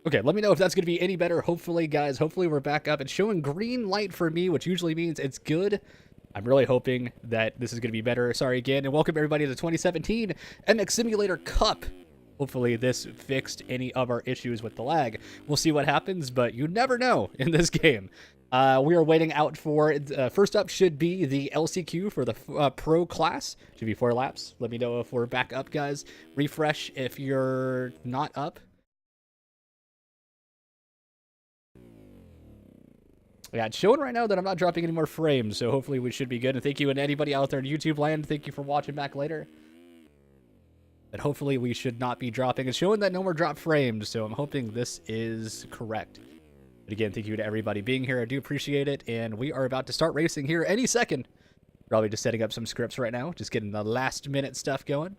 Okay, let me know if that's going to be any better. Hopefully, guys, hopefully we're back up. It's showing green light for me, which usually means it's good. I'm really hoping that this is going to be better. Sorry again, and welcome everybody to the 2017 MX Simulator Cup. Hopefully this fixed any of our issues with the lag. We'll see what happens, but you never know in this game. We are waiting out for, first up should be the LCQ for the Pro class. Should be 4 laps. Let me know if we're back up, guys. Refresh if you're not up. Yeah, it's showing right now that I'm not dropping any more frames, so hopefully we should be good. And thank you, and anybody out there in YouTube land, thank you for watching back later. But hopefully we should not be dropping. It's showing that no more drop frames, so I'm hoping this is correct. But again, thank you to everybody being here. I do appreciate it, and we are about to start racing here any second. Probably just setting up some scripts right now, just getting the last-minute stuff going.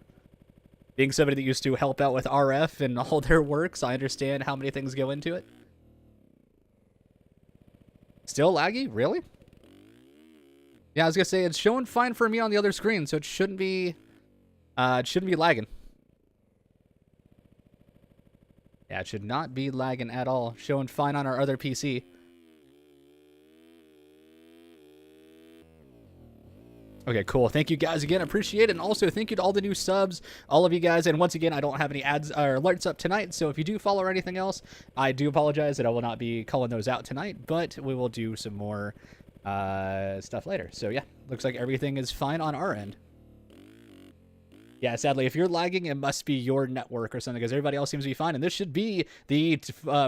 Being somebody that used to help out with RF and all their works, I understand how many things go into it. Still laggy? Really? Yeah, I was gonna say it's showing fine for me on the other screen, so it shouldn't be lagging. Yeah, it should not be lagging at all. Showing fine on our other PC. Okay, cool. Thank you guys again. Appreciate it. And also thank you to all the new subs, all of you guys. And once again, I don't have any ads or alerts up tonight. So if you do follow or anything else, I do apologize that I will not be calling those out tonight. But we will do some more stuff later. So yeah, looks like everything is fine on our end. Yeah, sadly, if you're lagging, it must be your network or something because everybody else seems to be fine. And this should be the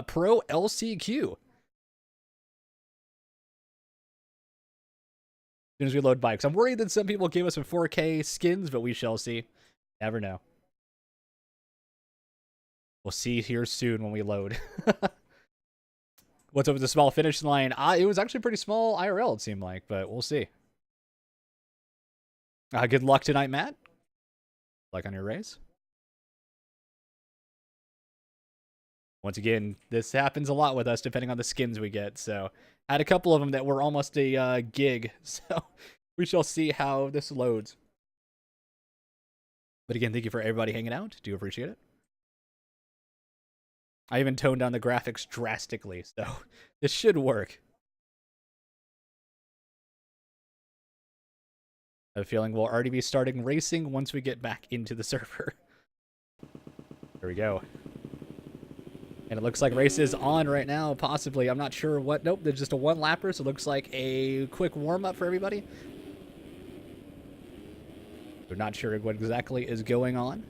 Pro LCQ. As soon as we load bikes. I'm worried that some people gave us some 4K skins, but we shall see. Never know. We'll see here soon when we load. What's up with the small finish line? It was actually pretty small IRL, it seemed like, but we'll see. Good luck tonight, Matt. Luck on your race. Once again, this happens a lot with us depending on the skins we get, so I had a couple of them that were almost a gig, so we shall see how this loads. But again, thank you for everybody hanging out. Do appreciate it. I even toned down the graphics drastically, so this should work. I have a feeling we'll already be starting racing once we get back into the server. There we go. And it looks like race is on right now, possibly. I'm not sure what. Nope, there's just a one-lapper, so it looks like a quick warm-up for everybody. We're not sure what exactly is going on.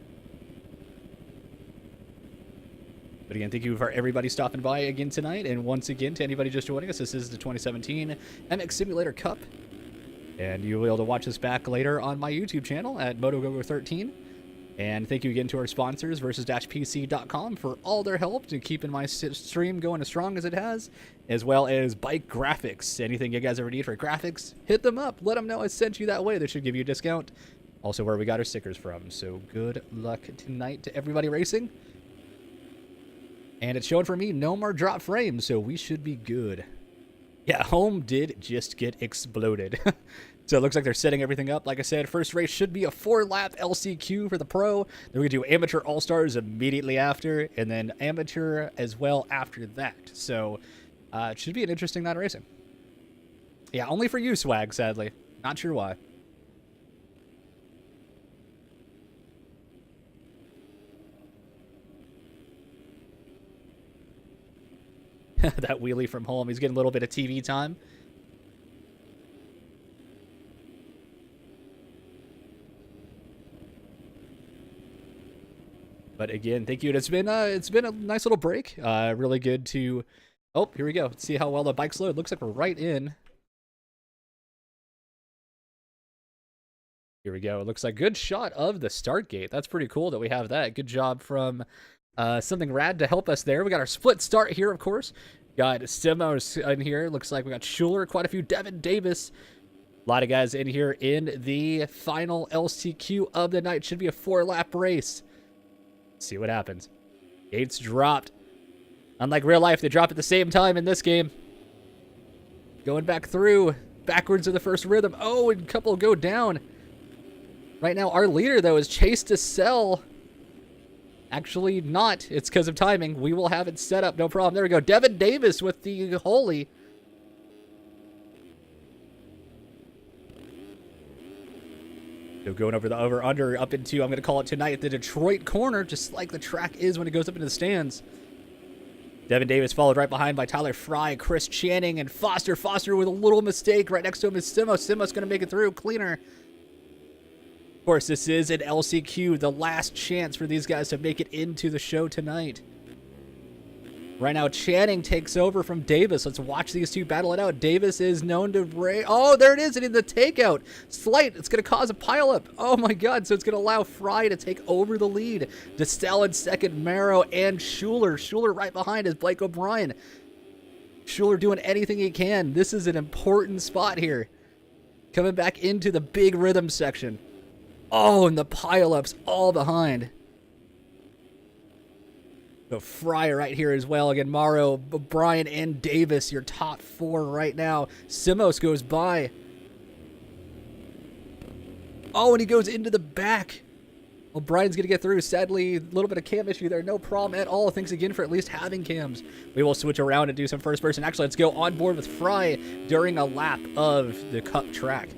But again, thank you for everybody stopping by again tonight. And once again, to anybody just joining us, this is the 2017 MX Simulator Cup. And you'll be able to watch this back later on my YouTube channel at moto13. And thank you again to our sponsors, versus-pc.com, for all their help to keeping my stream going as strong as it has, as well as Bike Graphics. Anything you guys ever need for graphics, hit them up. Let them know I sent you that way. They should give you a discount. Also where we got our stickers from. So good luck tonight to everybody racing. And it's showing for me no more drop frames, so we should be good. Yeah, home did just get exploded. So it looks like they're setting everything up. Like I said, first race should be a 4-lap LCQ for the Pro. Then we do Amateur All-Stars immediately after, and then Amateur as well after that. So it should be an interesting night of racing. Yeah, only for you, Swag, sadly. Not sure why. That wheelie from home. He's getting a little bit of TV time. But again, thank you. It's been a nice little break. Really good to. Oh, here we go. Let's see how well the bike's load. Looks like we're right in. Here we go. It looks like good shot of the start gate. That's pretty cool that we have that. Good job from Something Rad to help us there. We got our split start here, of course. Got Simmers in here. Looks like we got Schuler, quite a few. Devin Davis. A lot of guys in here in the final LCQ of the night. Should be a 4-lap race. Let's see what happens. Gates dropped. Unlike real life, they drop at the same time in this game. Going back through. Backwards in the first rhythm. Oh, and a couple go down. Right now, our leader, though, is Chase to Sell. Actually not. It's because of timing. We will have it set up. No problem. There we go. Devin Davis with the holy. So going over the over-under up into, I'm going to call it tonight, the Detroit corner, just like the track is when it goes up into the stands. Devin Davis followed right behind by Tyler Fry, Chris Channing, and Foster. Foster with a little mistake. Right next to him is Simo. Simo's going to make it through. Cleaner. Of course, this is an LCQ, the last chance for these guys to make it into the show tonight. Right now, Channing takes over from Davis. Let's watch these two battle it out. Davis is known to oh, there it is. And in the takeout. Slight. It's going to cause a pileup. Oh, my God. So it's going to allow Fry to take over the lead. DeStell in second, Marrow, and Schuler. Schuler right behind is Blake O'Brien. Schuler doing anything he can. This is an important spot here. Coming back into the big rhythm section. Oh, and the pileups all behind. So Fry right here as well. Again, Morrow, O'Brien, and Davis, your top four right now. Simos goes by. Oh, and he goes into the back. O'Brien's going to get through. Sadly, a little bit of cam issue there. No problem at all. Thanks again for at least having cams. We will switch around and do some first person. Actually, let's go on board with Fry during a lap of the Cup track.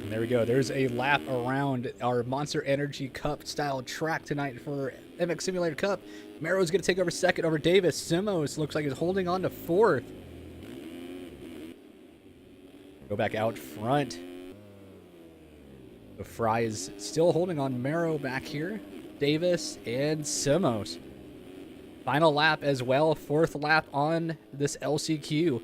There we go. There's a lap around our Monster Energy Cup style track tonight for MX Simulator Cup. Marrow's going to take over second over Davis. Simos looks like he's holding on to fourth. Go back out front. The Fry is still holding on Marrow back here. Davis and Simos. Final lap as well. Fourth lap on this LCQ.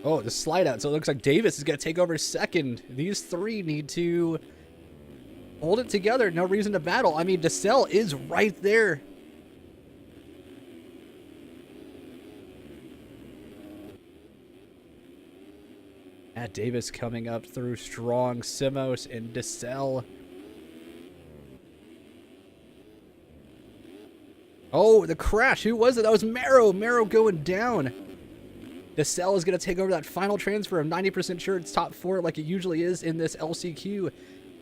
Oh, the slide out. So it looks like Davis is going to take over second. These three need to hold it together. No reason to battle. I mean, DeStell is right there. Matt Davis coming up through strong. Simos and DeStell. Oh, the crash. Who was it? That was Marrow. Marrow going down. DeStell is going to take over that final transfer. I'm 90% sure it's top four like it usually is in this LCQ.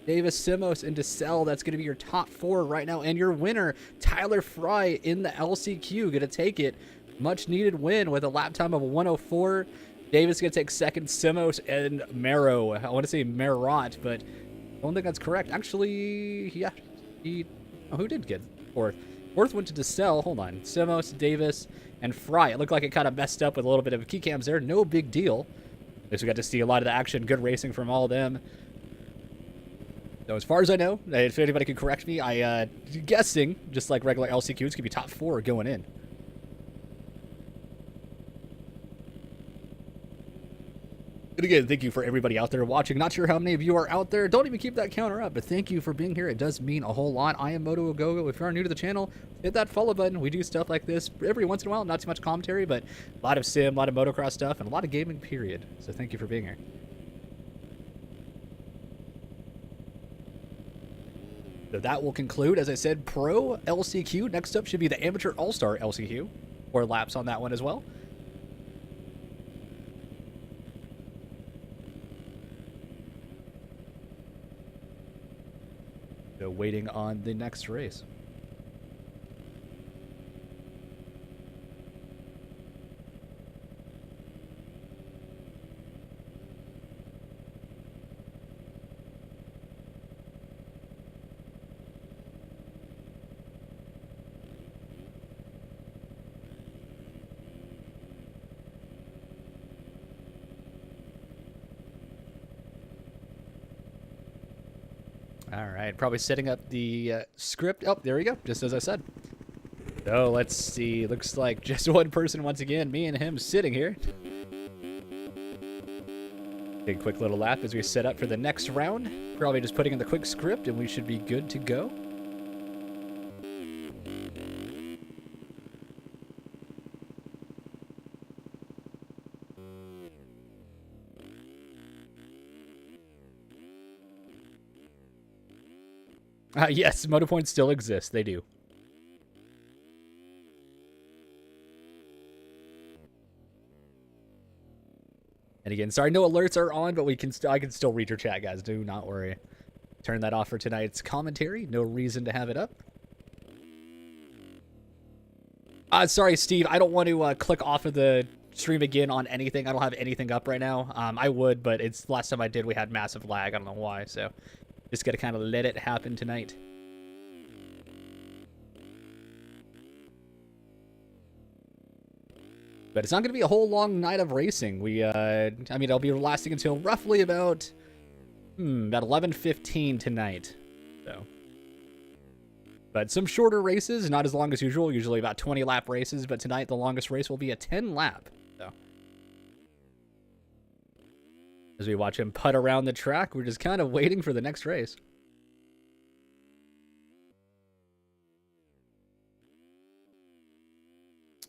Davis, Simos, and DeStell, that's going to be your top four right now. And your winner, Tyler Fry in the LCQ, going to take it. Much needed win with a lap time of 104. Davis going to take second, Simos, and Marrow. I want to say Marrot, but I don't think that's correct. Actually, yeah, who did get fourth? Fourth went to DeStell. Hold on. Simos, Davis, and Fry. It looked like it kind of messed up with a little bit of key cams there. No big deal. At least we got to see a lot of the action. Good racing from all of them. So as far as I know, if anybody can correct me, I guessing, just like regular LCQs, could be top four going in. And again, thank you for everybody out there watching. Not sure how many of you are out there. Don't even keep that counter up, but thank you for being here. It does mean a whole lot. I am Moto Agogo. If you are new to the channel, hit that follow button. We do stuff like this every once in a while. Not too much commentary, but a lot of sim, a lot of motocross stuff, and a lot of gaming, period. So thank you for being here. So that will conclude, as I said, Pro LCQ. Next up should be the Amateur All-Star LCQ. 4 laps on that one as well. So waiting on the next race. All right, probably setting up the script. Oh, there we go, just as I said. So let's see. Looks like just one person once again, me and him sitting here. Take a quick little lap as we set up for the next round. Probably just putting in the quick script and we should be good to go. Yes, moto points still exist. They do. And again, sorry, no alerts are on, but I can still read your chat, guys. Do not worry. Turn that off for tonight's commentary. No reason to have it up. Sorry, Steve. I don't want to click off of the stream again on anything. I don't have anything up right now. I would, but it's last time I did, we had massive lag. I don't know why, so just gotta kind of let it happen tonight. But it's not going to be a whole long night of racing. I mean, it'll be lasting until roughly about 11:15 tonight. So, but some shorter races, not as long as usual. Usually about 20 lap races, but tonight the longest race will be a 10 lap. So, as we watch him putt around the track, we're just kind of waiting for the next race.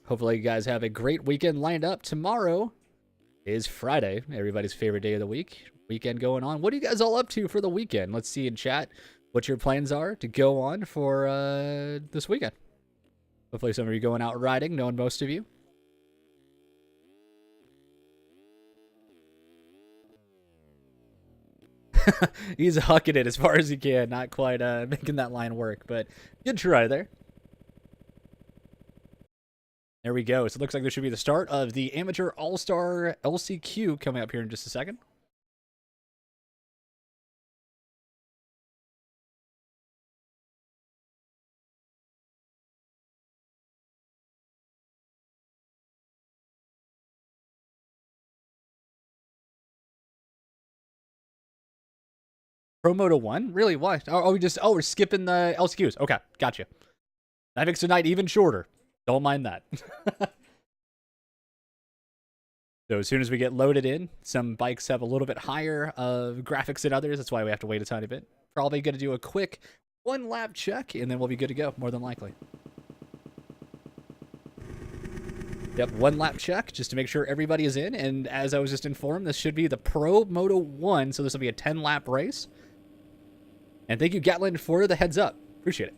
Hopefully you guys have a great weekend lined up. Tomorrow is Friday, everybody's favorite day of the week. Weekend going on. What are you guys all up to for the weekend? Let's see in chat what your plans are to go on for this weekend. Hopefully some of you going out riding, knowing most of you. He's hucking it as far as he can. Not quite making that line work, but good try there. There we go. So it looks like this should be the start of the Amateur All-Star LCQ coming up here in just a second. Pro Moto 1? Really? Why? We're skipping the LCQs. Okay, gotcha. That makes tonight even shorter. Don't mind that. So as soon as we get loaded in, some bikes have a little bit higher graphics than others. That's why we have to wait a tiny bit. Probably going to do a quick 1 lap check, and then we'll be good to go, more than likely. Yep, 1 lap check, just to make sure everybody is in. And as I was just informed, this should be the Pro Moto 1, so this will be a 10 lap race. And thank you, Gatlin, for the heads up. Appreciate it.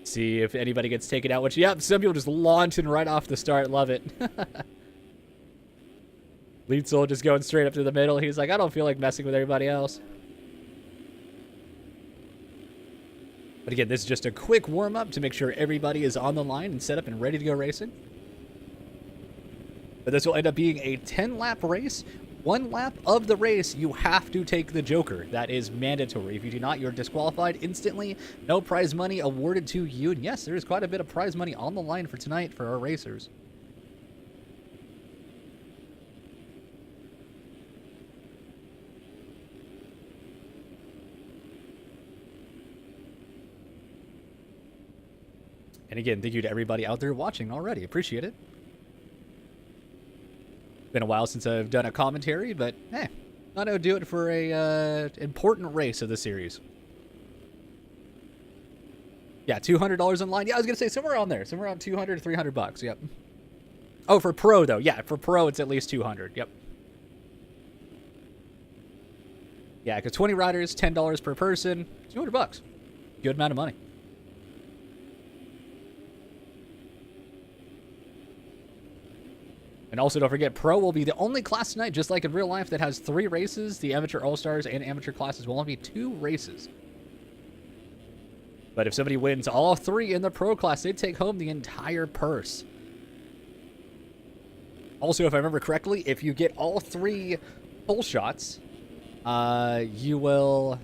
See if anybody gets taken out, which, yep, some people just launching right off the start. Love it. Lietzel just going straight up to the middle. He's like, I don't feel like messing with everybody else. But again, this is just a quick warm-up to make sure everybody is on the line and set up and ready to go racing. But this will end up being a 10-lap race. 1 lap of the race, you have to take the Joker. That is mandatory. If you do not, you're disqualified instantly. No prize money awarded to you. And yes, there is quite a bit of prize money on the line for tonight for our racers. And again, thank you to everybody out there watching already. Appreciate it. Been a while since I've done a commentary, but hey, thought I would do it for a important race of the series. Yeah, $200 online. Yeah, I was gonna say somewhere around there, somewhere around 200 to 300 bucks. Yep. Oh, for pro though, yeah, for pro it's at least 200. Yep. Yeah, because 20 riders, $10 per person, 200 bucks. Good amount of money. And also, don't forget, Pro will be the only class tonight, just like in real life, that has 3 races. The Amateur All-Stars and Amateur classes will only be 2 races. But if somebody wins all 3 in the Pro class, they take home the entire purse. Also, if I remember correctly, if you get all 3 pull shots, you will...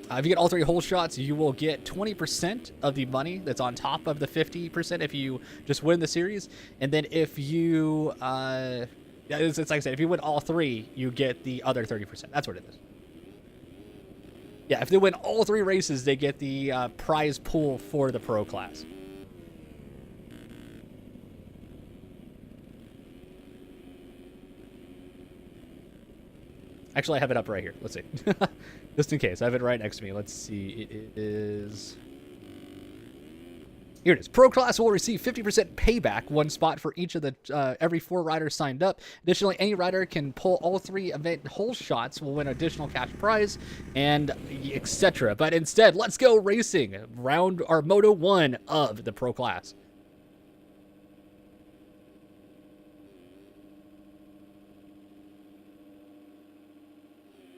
If you get all 3 hole shots, you will get 20% of the money that's on top of the 50% if you just win the series. And then if you, it's like I said, if you win all 3, you get the other 30%. That's what it is. Yeah, if they win all 3 races, they get the prize pool for the pro class. Actually, I have it up right here. Let's see. Just in case. I have it right next to me. Let's see. It is... Here it is. Pro class will receive 50% payback, 1 spot for each of the every 4 riders signed up. Additionally, any rider can pull all 3 event hole shots, will win additional cash prize, and etc. But instead, let's go racing. Round our Moto 1 of the pro class.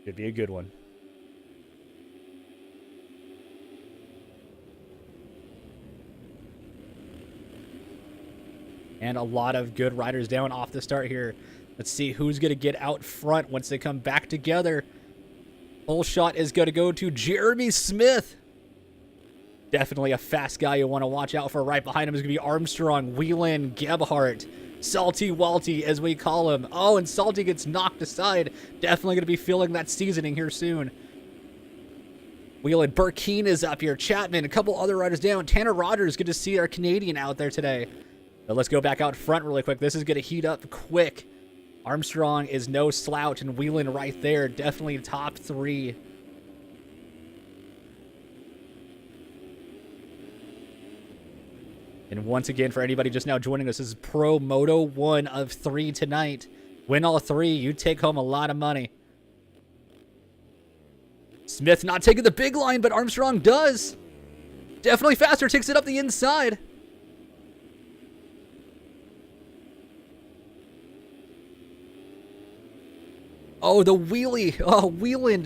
Should be a good one. And a lot of good riders down off the start here. Let's see who's going to get out front once they come back together. Hole shot is going to go to Jeremy Smith. Definitely a fast guy you want to watch out for. Right behind him is going to be Armstrong, Whelan, Gebhardt, Salty Walty, as we call him. Oh, and Salty gets knocked aside. Definitely going to be feeling that seasoning here soon. Whelan, Burkeen is up here. Chapman, a couple other riders down. Tanner Rogers, good to see our Canadian out there today. But let's go back out front really quick. This is going to heat up quick. Armstrong is no slouch, and Whelan right there. Definitely top 3. And once again, for anybody just now joining us, this is Pro Moto 1 of 3 tonight. Win all 3, you take home a lot of money. Smith not taking the big line, but Armstrong does. Definitely faster, takes it up the inside. Oh, the wheelie. Oh, wheeling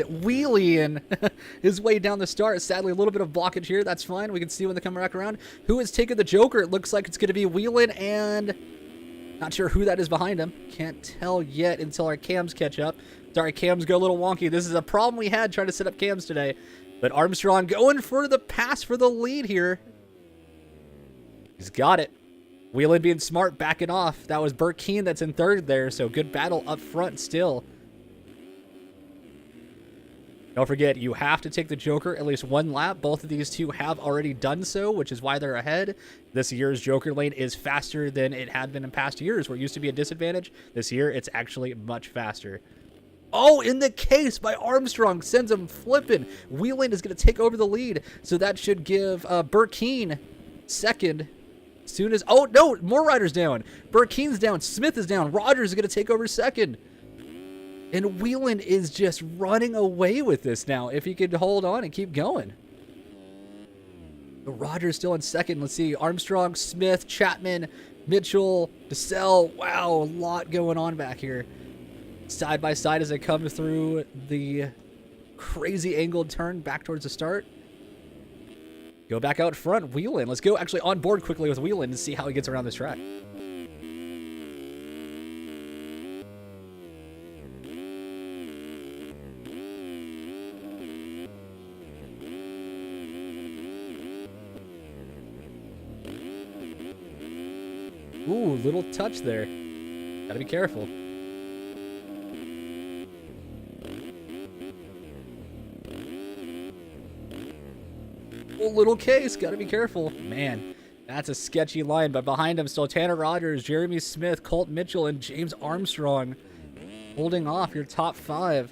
his way down the start. Sadly, a little bit of blockage here. That's fine. We can see when they come back around. Who is taking the Joker? It looks like it's going to be Whelan, and not sure who that is behind him. Can't tell yet until our cams catch up. Sorry, cams go a little wonky. This is a problem we had trying to set up cams today. But Armstrong going for the pass for the lead here. He's got it. Whelan being smart, backing off. That was Burkeen that's in third there, so good battle up front still. Don't forget, you have to take the Joker at least 1 lap. Both of these two have already done so, which is why they're ahead. This year's Joker lane is faster than it had been in past years, where it used to be a disadvantage. This year, it's actually much faster. Oh, in the case by Armstrong, sends him flipping. Whelan is going to take over the lead, so that should give Burkeen second. Soon as... Oh, no, more riders down. Burkeen's down. Smith is down. Rogers is going to take over second. And Whelan is just running away with this now, if he could hold on and keep going. But Rogers still in second. Let's see, Armstrong, Smith, Chapman, Mitchell, DeSalle. Wow, a lot going on back here. Side by side as they come through the crazy angled turn back towards the start. Go back out front, Whelan. Let's go actually on board quickly with Whelan and see how he gets around this track. Ooh, little touch there. Gotta be careful. Oh, little case. Gotta be careful. Man, that's a sketchy line. But behind him still Tanner Rogers, Jeremy Smith, Colt Mitchell, and James Armstrong holding off your top 5.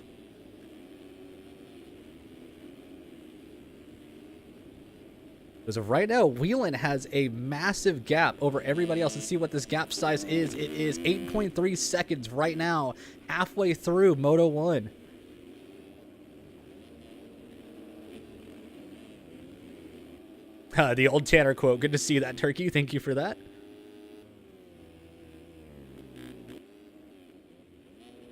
As of right now, Whelan has a massive gap over everybody else. Let's see what this gap size is. It is 8.3 seconds right now, halfway through Moto 1. The old Tanner quote. Good to see that, Turkey. Thank you for that.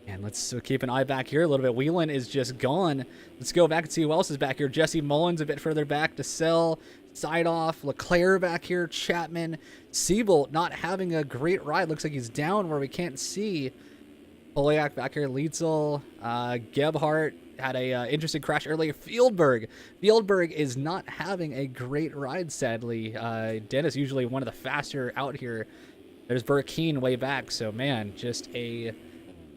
And let's keep an eye back here a little bit. Whelan is just gone. Let's go back and see who else is back here. Jesse Mullins a bit further back. DeSalle, Sideoff, Leclerc back here. Chapman. Siebel not having a great ride. Looks like he's down where we can't see. Polyak back here. Lietzel, Gebhardt, had a interesting crash earlier. Fieldberg is not having a great ride, sadly. Dennis usually one of the faster out here. There's Burkeen way back, so man, just a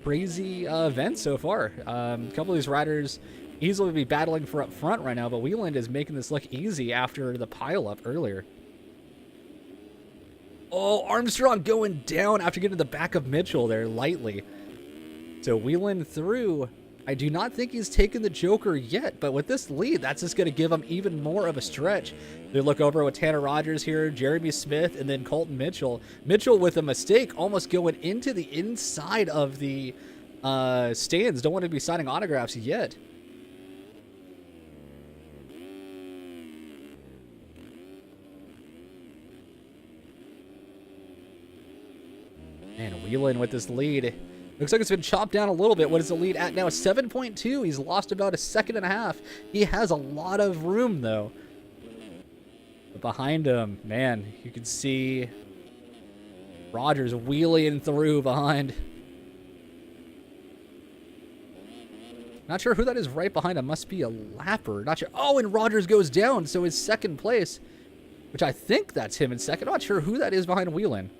crazy event so far. A couple of these riders easily be battling for up front right now, but Wieland is making this look easy after the pileup earlier. Oh, Armstrong going down after getting to the back of Mitchell there lightly. So Wieland through. I do not think he's taken the Joker yet, but with this lead, that's just going to give him even more of a stretch. They look over with Tanner Rogers here, Jeremy Smith, and then Colton Mitchell. Mitchell with a mistake, almost going into the inside of the stands. Don't want to be signing autographs yet. And Wieland with this lead. Looks like it's been chopped down a little bit. What is the lead at now? 7.2. He's lost about a second and a half. He has a lot of room, though. But behind him, man, you can see Rogers wheeling through behind. Not sure who that is right behind him. Must be a lapper. Not sure. Oh, and Rogers goes down, so his second place, which I think that's him in second. Not sure who that is behind Whelan.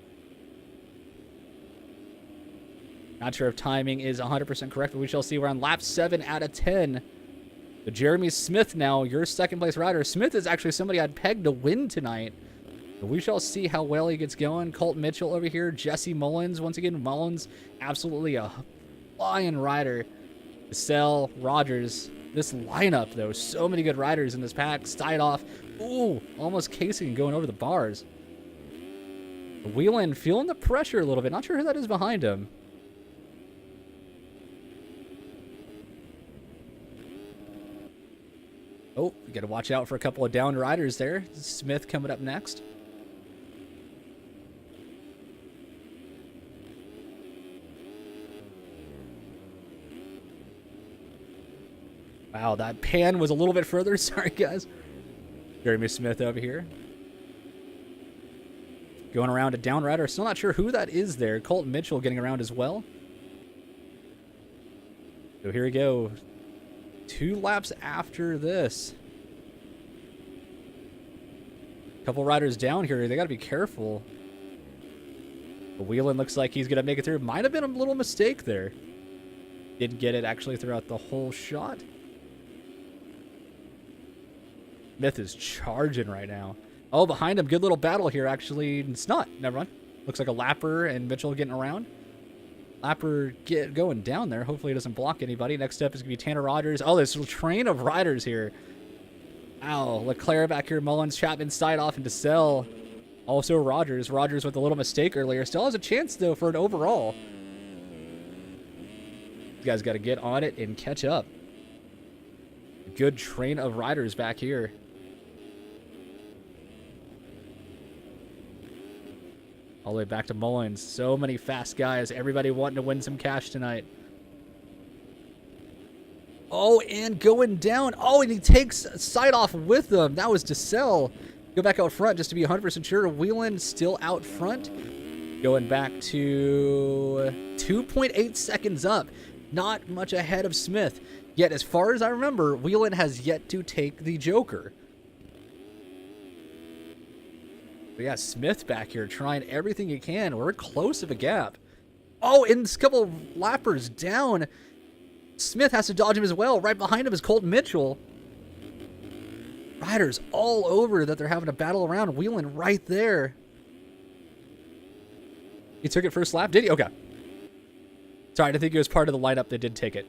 Not sure if timing is 100% correct, but we shall see. We're on lap 7 out of 10. So Jeremy Smith now, your second place rider. Smith is actually somebody I'd pegged to win tonight. But we shall see how well he gets going. Colt Mitchell over here. Jesse Mullins. Once again, Mullins, absolutely a flying rider. Sell Rogers. This lineup, though, so many good riders in this pack. Steidoff. Ooh, almost casing going over the bars. Whelan feeling the pressure a little bit. Not sure who that is behind him. Oh, we got to watch out for a couple of down riders there. Smith coming up next. Wow, that pan was a little bit further. Sorry, guys. Jeremy Smith over here. Going around a down rider. Still not sure who that is there. Colt Mitchell getting around as well. So here we go. 2 laps after this. Couple riders down here. They got to be careful. But Whelan looks like he's going to make it through. Might have been a little mistake there. Didn't get it actually throughout the whole shot. Smith is charging right now. Oh, behind him. Good little battle here, actually. It's not. Never mind. Looks like a Lapper and Mitchell getting around. Lapper going down there. Hopefully he doesn't block anybody. Next up is going to be Tanner Rogers. Oh, there's a train of riders here. Wow. Leclerc back here. Mullins, Chapman, Steidoff, and DeSalle. Also Rogers. Rogers with a little mistake earlier. Still has a chance, though, for an overall. You guys got to get on it and catch up. Good train of riders back here. All the way back to Mullins. So many fast guys. Everybody wanting to win some cash tonight. Oh, and going down. Oh, and he takes Steidoff with him. That was DeSalle. Go back out front just to be 100% sure. Whelan still out front. Going back to 2.8 seconds up. Not much ahead of Smith. Yet, as far as I remember, Whelan has yet to take the Joker. But yeah, Smith back here trying everything he can. We're close of a gap. Oh, and a couple lappers down. Smith has to dodge him as well. Right behind him is Colt Mitchell. Riders all over that they're having a battle around. Whelan right there. He took it first lap, did he? Okay. Sorry, I didn't think he was part of the lineup that did take it.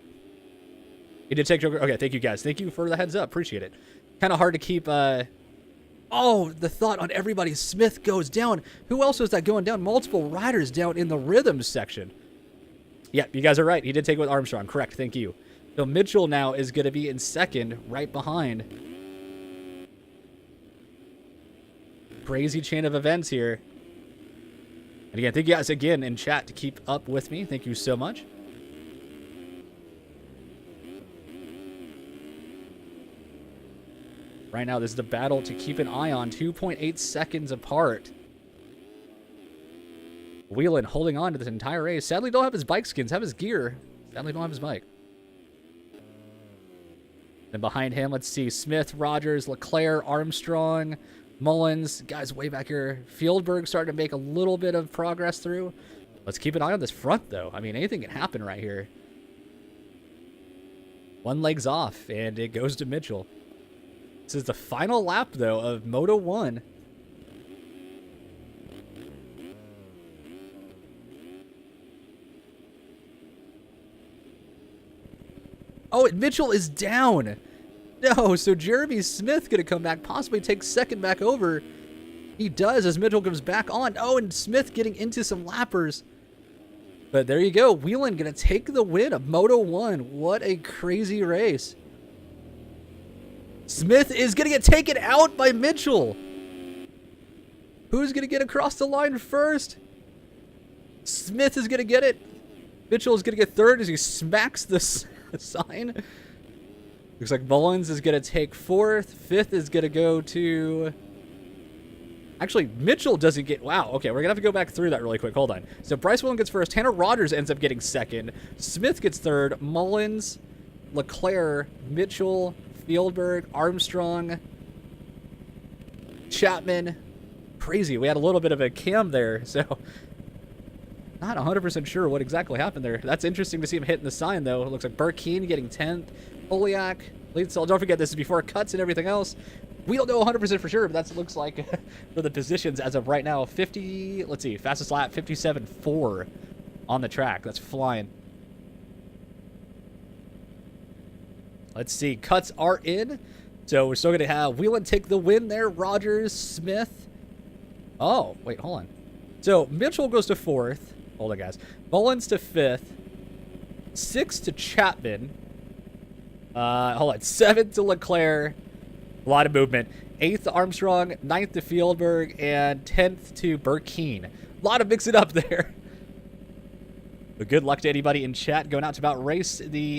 He did take Joker. Okay, thank you guys. Thank you for the heads up. Appreciate it. Kind of hard to keep... Oh, the thought on everybody. Smith goes down. Who else was that going down? Multiple riders down in the rhythms section. Yeah, you guys are right. He did take it with Armstrong. Correct. Thank you. So Mitchell now is going to be in second, right behind. Crazy chain of events here. And again, thank you guys again in chat to keep up with me. Thank you so much. Right now, this is the battle to keep an eye on. 2.8 seconds apart. Whelan holding on to this entire race. Sadly, don't have his bike skins. Have his gear. Sadly, don't have his bike. Then behind him, let's see, Smith, Rogers, Leclerc, Armstrong, Mullins. Guys way back here. Fieldberg starting to make a little bit of progress through. Let's keep an eye on this front, though. I mean, anything can happen right here. One leg's off, and it goes to Mitchell. This is the final lap, though, of Moto 1. Oh, and Mitchell is down. No, so Jeremy Smith going to come back, possibly take second back over. He does as Mitchell comes back on. Oh, and Smith getting into some lappers. But there you go. Whelan going to take the win of Moto 1. What a crazy race. Smith is going to get taken out by Mitchell. Who's going to get across the line first? Smith is going to get it. Mitchell is going to get third as he smacks the sign. Looks like Mullins is going to take fourth. Fifth is going to go to... Actually, Mitchell doesn't get... Wow, okay, we're going to have to go back through that really quick. Hold on. So Bryce Whelan gets first. Tanner Rogers ends up getting second. Smith gets third. Mullins, Leclerc, Mitchell, Fieldberg, Armstrong, Chapman. Crazy. We had a little bit of a cam there, so... Not 100% sure what exactly happened there. That's interesting to see him hitting the sign, though. It looks like Burkeen getting 10th. Poliak, Leedsall. Don't forget, this is before cuts and everything else. We don't know 100% for sure, but that looks like for the positions as of right now. 50, let's see, fastest lap, 57.4 on the track. That's flying. Let's see, cuts are in. So we're still going to have Whelan take the win there. Rogers, Smith. Oh, wait, hold on. So Mitchell goes to fourth. Hold on, guys. Mullins to fifth. Sixth to Chapman. Hold on. Seventh to Leclerc. A lot of movement. Eighth to Armstrong. Ninth to Fieldberg. And 10th to Burkeen. A lot of mixing up there. But good luck to anybody in chat going out to about race. The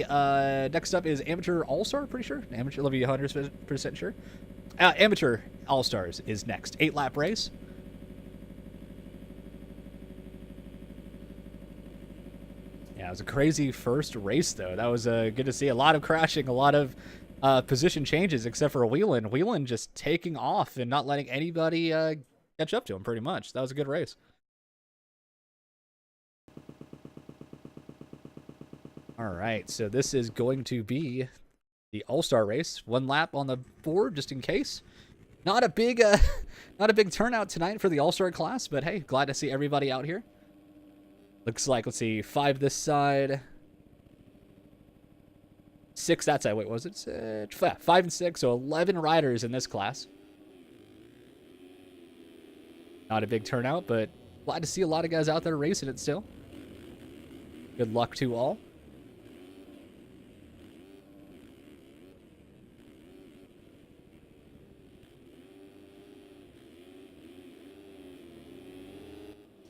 next up is Amateur All-Star, pretty sure. Amateur, let me be 100% sure. Amateur All-Stars is next. 8-lap race. Yeah, it was a crazy first race, though. That was good to see. A lot of crashing, a lot of position changes, except for Whelan. Whelan just taking off and not letting anybody catch up to him, pretty much. That was a good race. All right, so this is going to be the All-Star race. 1 lap on the board, just in case. Not a big turnout tonight for the All-Star class, but hey, glad to see everybody out here. Looks like, let's see, 5 this side. 6 that side. Wait, what was it? 5 and 6, so 11 riders in this class. Not a big turnout, but glad to see a lot of guys out there racing it still. Good luck to all.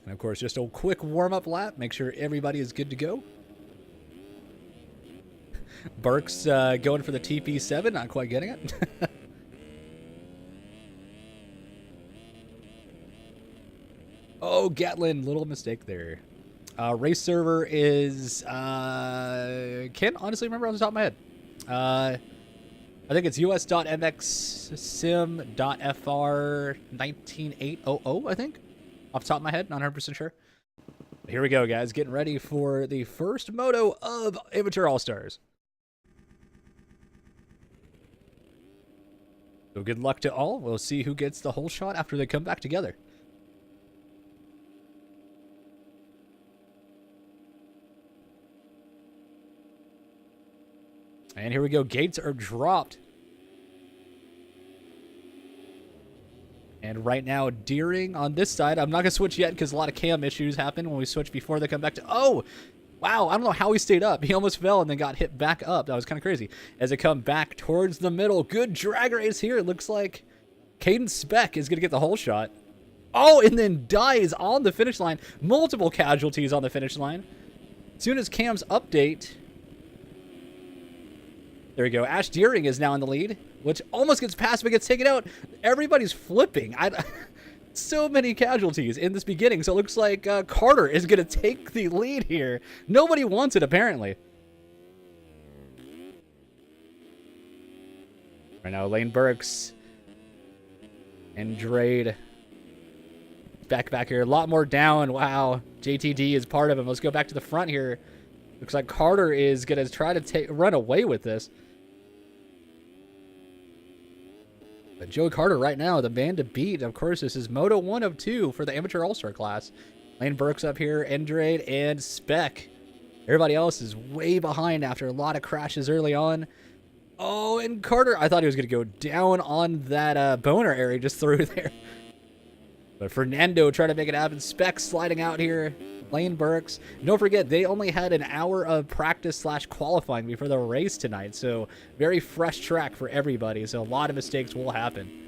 And of course, just a quick warm-up lap. Make sure everybody is good to go. Burke's going for the TP7, not quite getting it. Oh, Gatlin, little mistake there. Race server is... can't honestly remember off the top of my head. I think it's us.mxsim.fr19800, I think. Off the top of my head, not 100% sure. But here we go, guys. Getting ready for the first moto of Amateur All-Stars. So good luck to all. We'll see who gets the whole shot after they come back together. And here we go. Gates are dropped. And right now, Deering on this side. I'm not going to switch yet because a lot of cam issues happen when we switch before they come back to... Oh! Wow, I don't know how he stayed up. He almost fell and then got hit back up. That was kind of crazy. As they come back towards the middle. Good drag race here. It looks like Caden Speck is going to get the whole shot. Oh, and then dies on the finish line. Multiple casualties on the finish line. As soon as Cam's update... There we go. Ash Deering is now in the lead, which almost gets past but gets taken out. Everybody's flipping. So many casualties in this beginning. So it looks like Carter is going to take the lead here. Nobody wants it, apparently. Right now, Lane Burks and Drade back here. A lot more down. Wow. JTD is part of him. Let's go back to the front here. Looks like Carter is going to try to run away with this. But Joe Carter right now, the man to beat. Of course, this is Moto 1 of 2 for the Amateur All-Star class. Lane Burks up here, Andrade, and Spec. Everybody else is way behind after a lot of crashes early on. Oh, and Carter, I thought he was going to go down on that boner area just through there. But Fernando trying to make it happen. Spec sliding out here. Lane Burks. Don't forget, they only had an hour of practice / qualifying before the race tonight. So very fresh track for everybody. So a lot of mistakes will happen.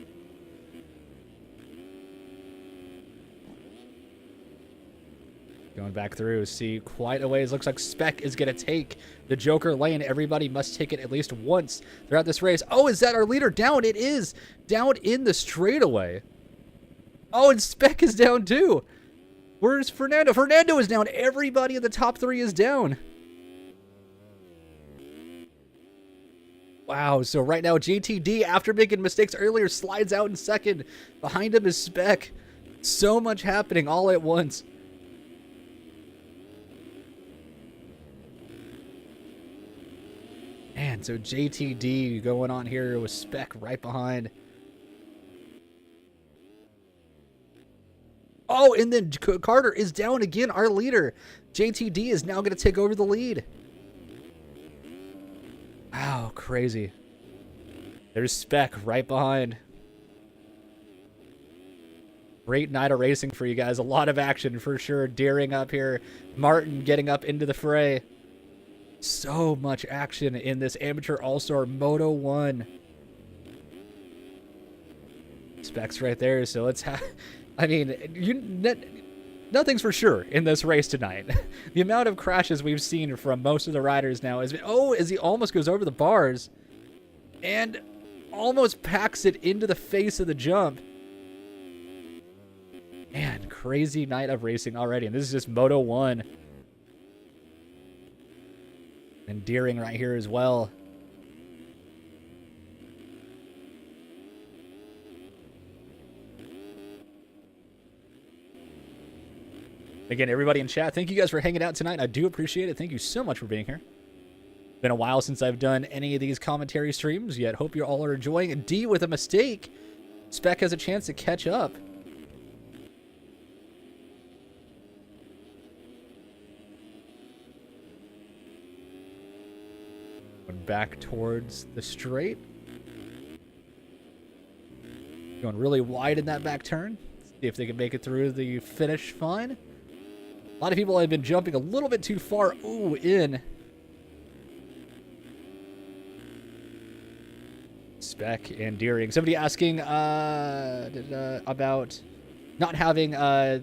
Going back through, see quite a ways. Looks like Spec is going to take the Joker lane. Everybody must take it at least once throughout this race. Oh, is that our leader down? It is down in the straightaway. Oh, and Spec is down too. Where's Fernando? Fernando is down. Everybody in the top 3 is down. Wow, so right now JTD, after making mistakes earlier, slides out in second. Behind him is Spec. So much happening all at once. Man, so JTD going on here with Spec right behind. Oh, and then Carter is down again, our leader. JTD is now going to take over the lead. Wow, crazy. There's Spec right behind. Great night of racing for you guys. A lot of action for sure. Deering up here. Martin getting up into the fray. So much action in this Amateur All-Star Moto 1. Spec's right there, so let's have... I mean, nothing's for sure in this race tonight. The amount of crashes we've seen from most of the riders now is... Oh, as he almost goes over the bars and almost packs it into the face of the jump. Man, crazy night of racing already. And this is just Moto 1. And Deering right here as well. Again, everybody in chat, thank you guys for hanging out tonight. I do appreciate it. Thank you so much for being here. Been a while since I've done any of these commentary streams, yet hope you all are enjoying. And D with a mistake. Spec has a chance to catch up. Going back towards the straight. Going really wide in that back turn. See if they can make it through the finish fine. A lot of people have been jumping a little bit too far. Ooh, in. Spec and Deering. Somebody asking about not having a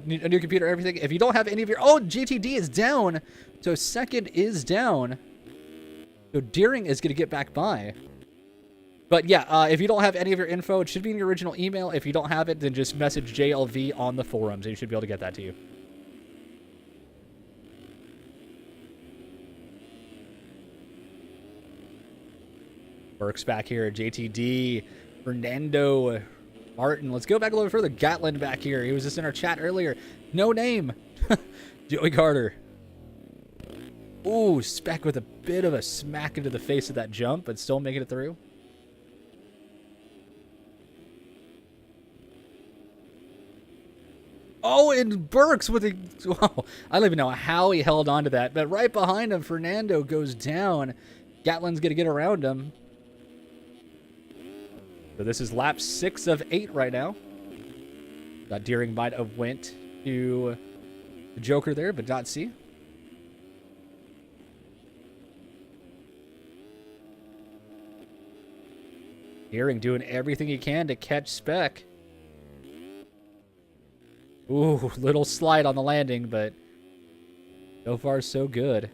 new computer or everything. If you don't have any of your... Oh, GTD is down. So second is down. So Deering is going to get back by. But yeah, if you don't have any of your info, it should be in your original email. If you don't have it, then just message JLV on the forums. And you should be able to get that to you. Burks back here, JTD, Fernando, Martin. Let's go back a little further. Gatland back here. He was just in our chat earlier. No name. Joey Carter. Ooh, Spec with a bit of a smack into the face of that jump, but still making it through. Oh, and Burks with a... Wow, I don't even know how he held on to that, but right behind him, Fernando goes down. Gatland's going to get around him. So this is lap 6 of 8 right now. Thought Deering might have went to the Joker there, but not see. Deering doing everything he can to catch Spec. Ooh, little slide on the landing, but so far so good.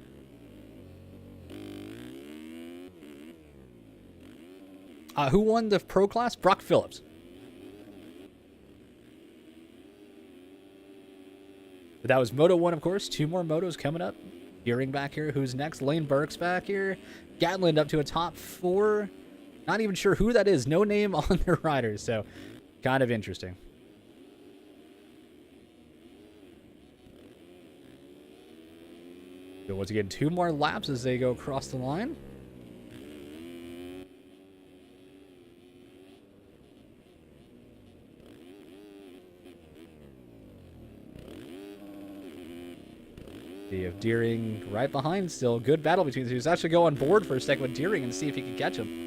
Who won the pro class? Brock Phillips. But that was Moto 1, of course. 2 more motos coming up. Deering back here. Who's next? Lane Burks back here. Gatland up to a top 4. Not even sure who that is. No name on their riders, so kind of interesting. So once again, 2 more laps as they go across the line. See if Deering right behind still. Good battle between the two. He's actually go on board for a second with Deering and see if he can catch him.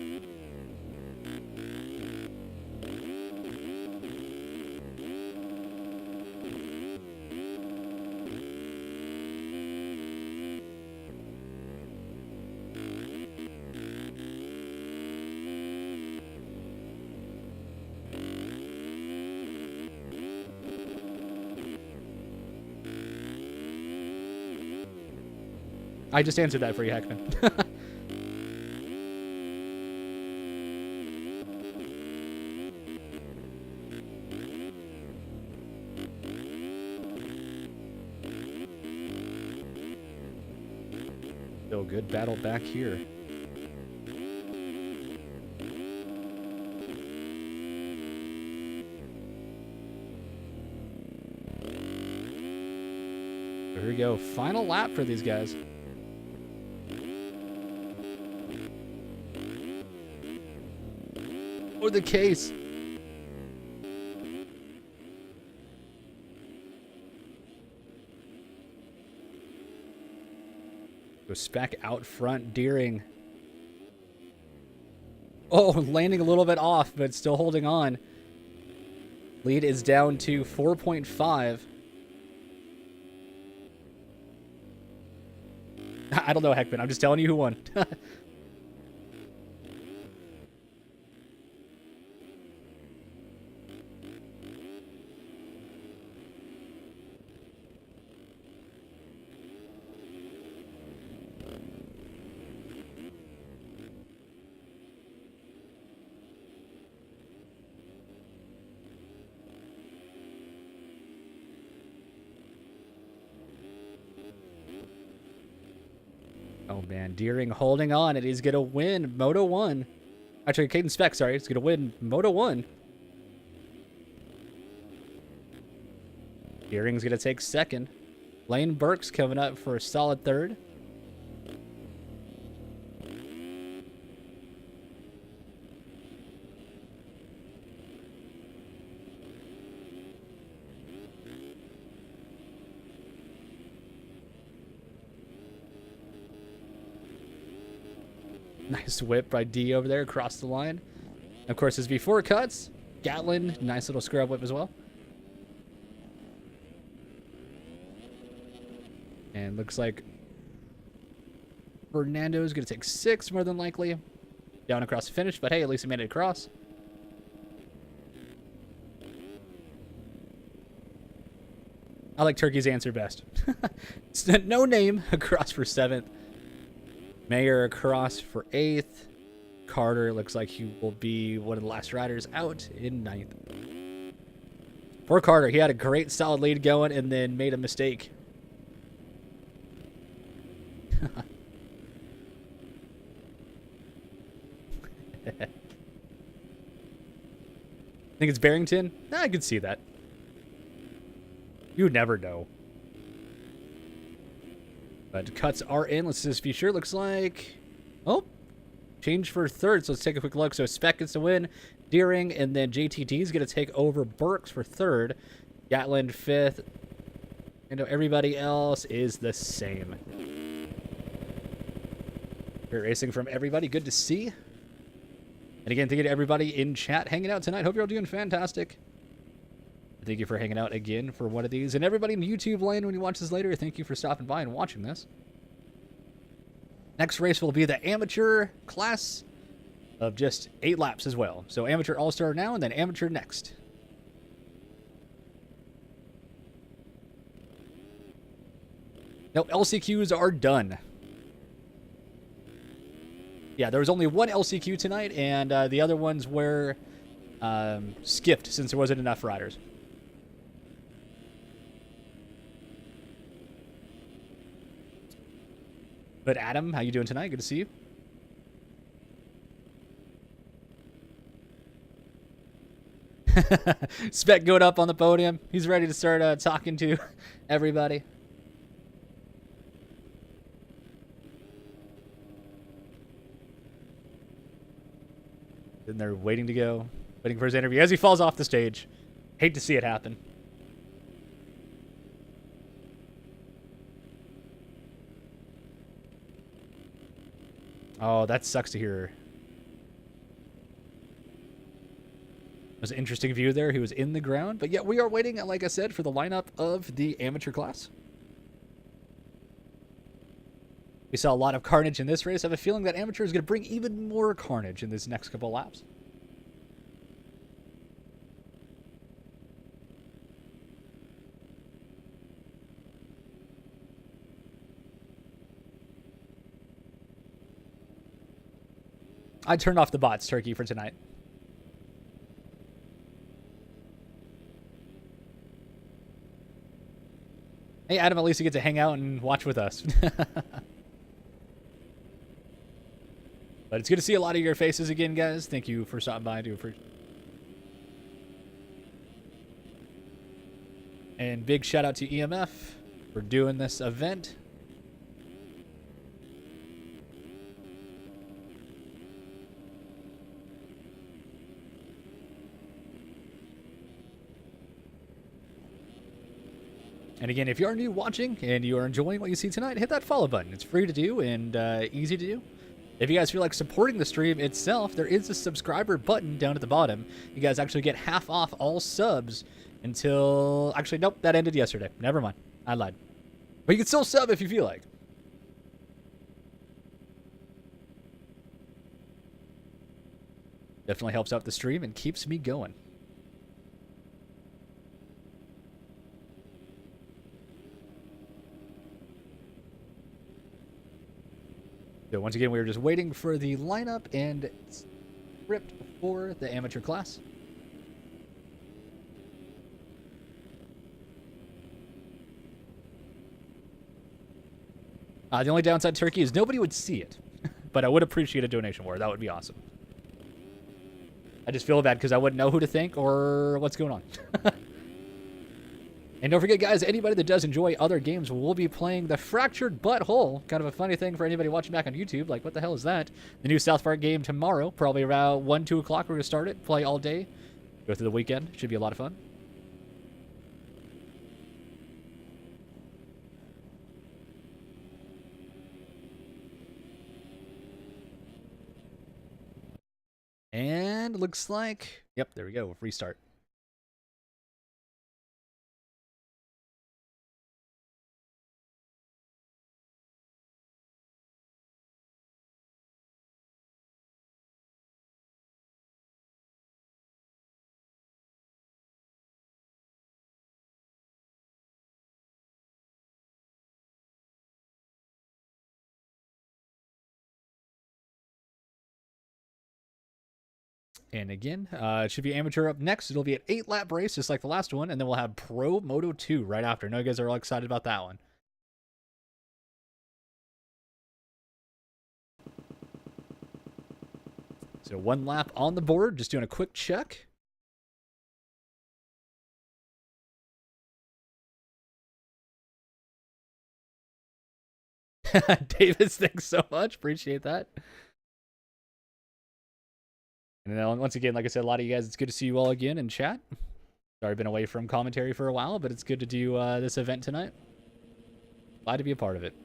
I just answered that for you, Heckman. Still good battle back here. Here we go. Final lap for these guys. Or the case. Go Speck out front, Deering. Oh, landing a little bit off, but still holding on. Lead is down to 4.5. I don't know, Heckman. I'm just telling you who won. Oh, man. Deering holding on, and he's going to win Moto 1. Actually, Caden Speck, sorry. He's going to win Moto 1. Deering's going to take second. Lane Burke's coming up for a solid third. Nice whip by D over there across the line. Of course, as before cuts, Gatlin, nice little scrub whip as well. And looks like Fernando's going to take 6 more than likely. Down across the finish, but hey, at least he made it across. I like Turkey's answer best. No name across for 7th. Mayer across for 8th. Carter looks like he will be one of the last riders out in 9th. For Carter, he had a great solid lead going and then made a mistake. Think it's Barrington? Nah, I could see that. You never know. But cuts are in. Let's just be sure. Looks like... Oh, change for third. So let's take a quick look. So Speck gets to win. Deering, and then JTT is going to take over Burks for third. Gatlin 5th. And everybody else is the same. Great racing from everybody. Good to see. And again, thank you to everybody in chat hanging out tonight. Hope you're all doing fantastic. Thank you for hanging out again for one of these. And everybody in YouTube land, when you watch this later, thank you for stopping by and watching this. Next race will be the amateur class of just 8 laps as well. So amateur all-star now and then amateur next. Nope, LCQs are done. Yeah, there was only one LCQ tonight, and the other ones were skipped since there wasn't enough riders. But Adam, how you doing tonight? Good to see you. Spec going up on the podium. He's ready to start talking to everybody. Then they're waiting to go, waiting for his interview as he falls off the stage. Hate to see it happen. Oh, that sucks to hear. It was an interesting view there. He was in the ground. But yeah, we are waiting, like I said, for the lineup of the amateur class. We saw a lot of carnage in this race. I have a feeling that amateur is going to bring even more carnage in this next couple laps. I turned off the bots, Turkey, for tonight. Hey, Adam, at least you get to hang out and watch with us. But it's good to see a lot of your faces again, guys. Thank you for stopping by. I do appreciate it. And big shout out to EMF for doing this event. And again, if you are new watching and you are enjoying what you see tonight, hit that follow button. It's free to do and easy to do. If you guys feel like supporting the stream itself, there is a subscriber button down at the bottom. You guys actually get half off all subs until... Actually, nope, that ended yesterday. Never mind. I lied. But you can still sub if you feel like. Definitely helps out the stream and keeps me going. So once again, we were just waiting for the lineup and script for the amateur class. The only downside, Turkey, is nobody would see it. But I would appreciate a donation for it. That would be awesome. I just feel bad because I wouldn't know who to thank or what's going on. And don't forget, guys, anybody that does enjoy other games will be playing the Fractured Butthole. Kind of a funny thing for anybody watching back on YouTube. Like, what the hell is that? The new South Park game tomorrow, probably around 1, 2 o'clock. We're going to start it, play all day, go through the weekend. Should be a lot of fun. And looks like, yep, there we go. Restart. And again, it should be amateur up next. It'll be an 8-lap race, just like the last one, and then we'll have Pro Moto 2 right after. I know you guys are all excited about that one. So 1 lap on the board, just doing a quick check. Davis, thanks so much. Appreciate that. And then once again, like I said, a lot of you guys, it's good to see you all again in chat. Sorry, I've been away from commentary for a while, but it's good to do this event tonight. Glad to be a part of it.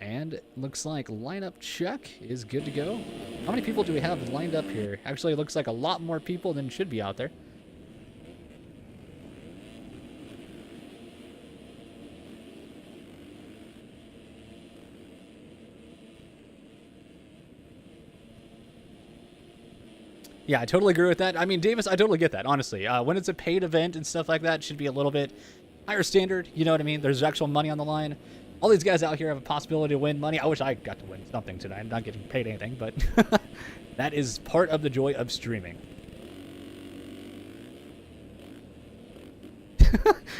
And it looks like lineup check is good to go. How many people do we have lined up here? Actually, it looks like a lot more people than should be out there. Yeah, I totally agree with that. I mean, Davis, I totally get that, honestly. When it's a paid event and stuff like that, it should be a little bit higher standard. You know what I mean? There's actual money on the line. All these guys out here have a possibility to win money. I wish I got to win something tonight. I'm not getting paid anything, but that is part of the joy of streaming.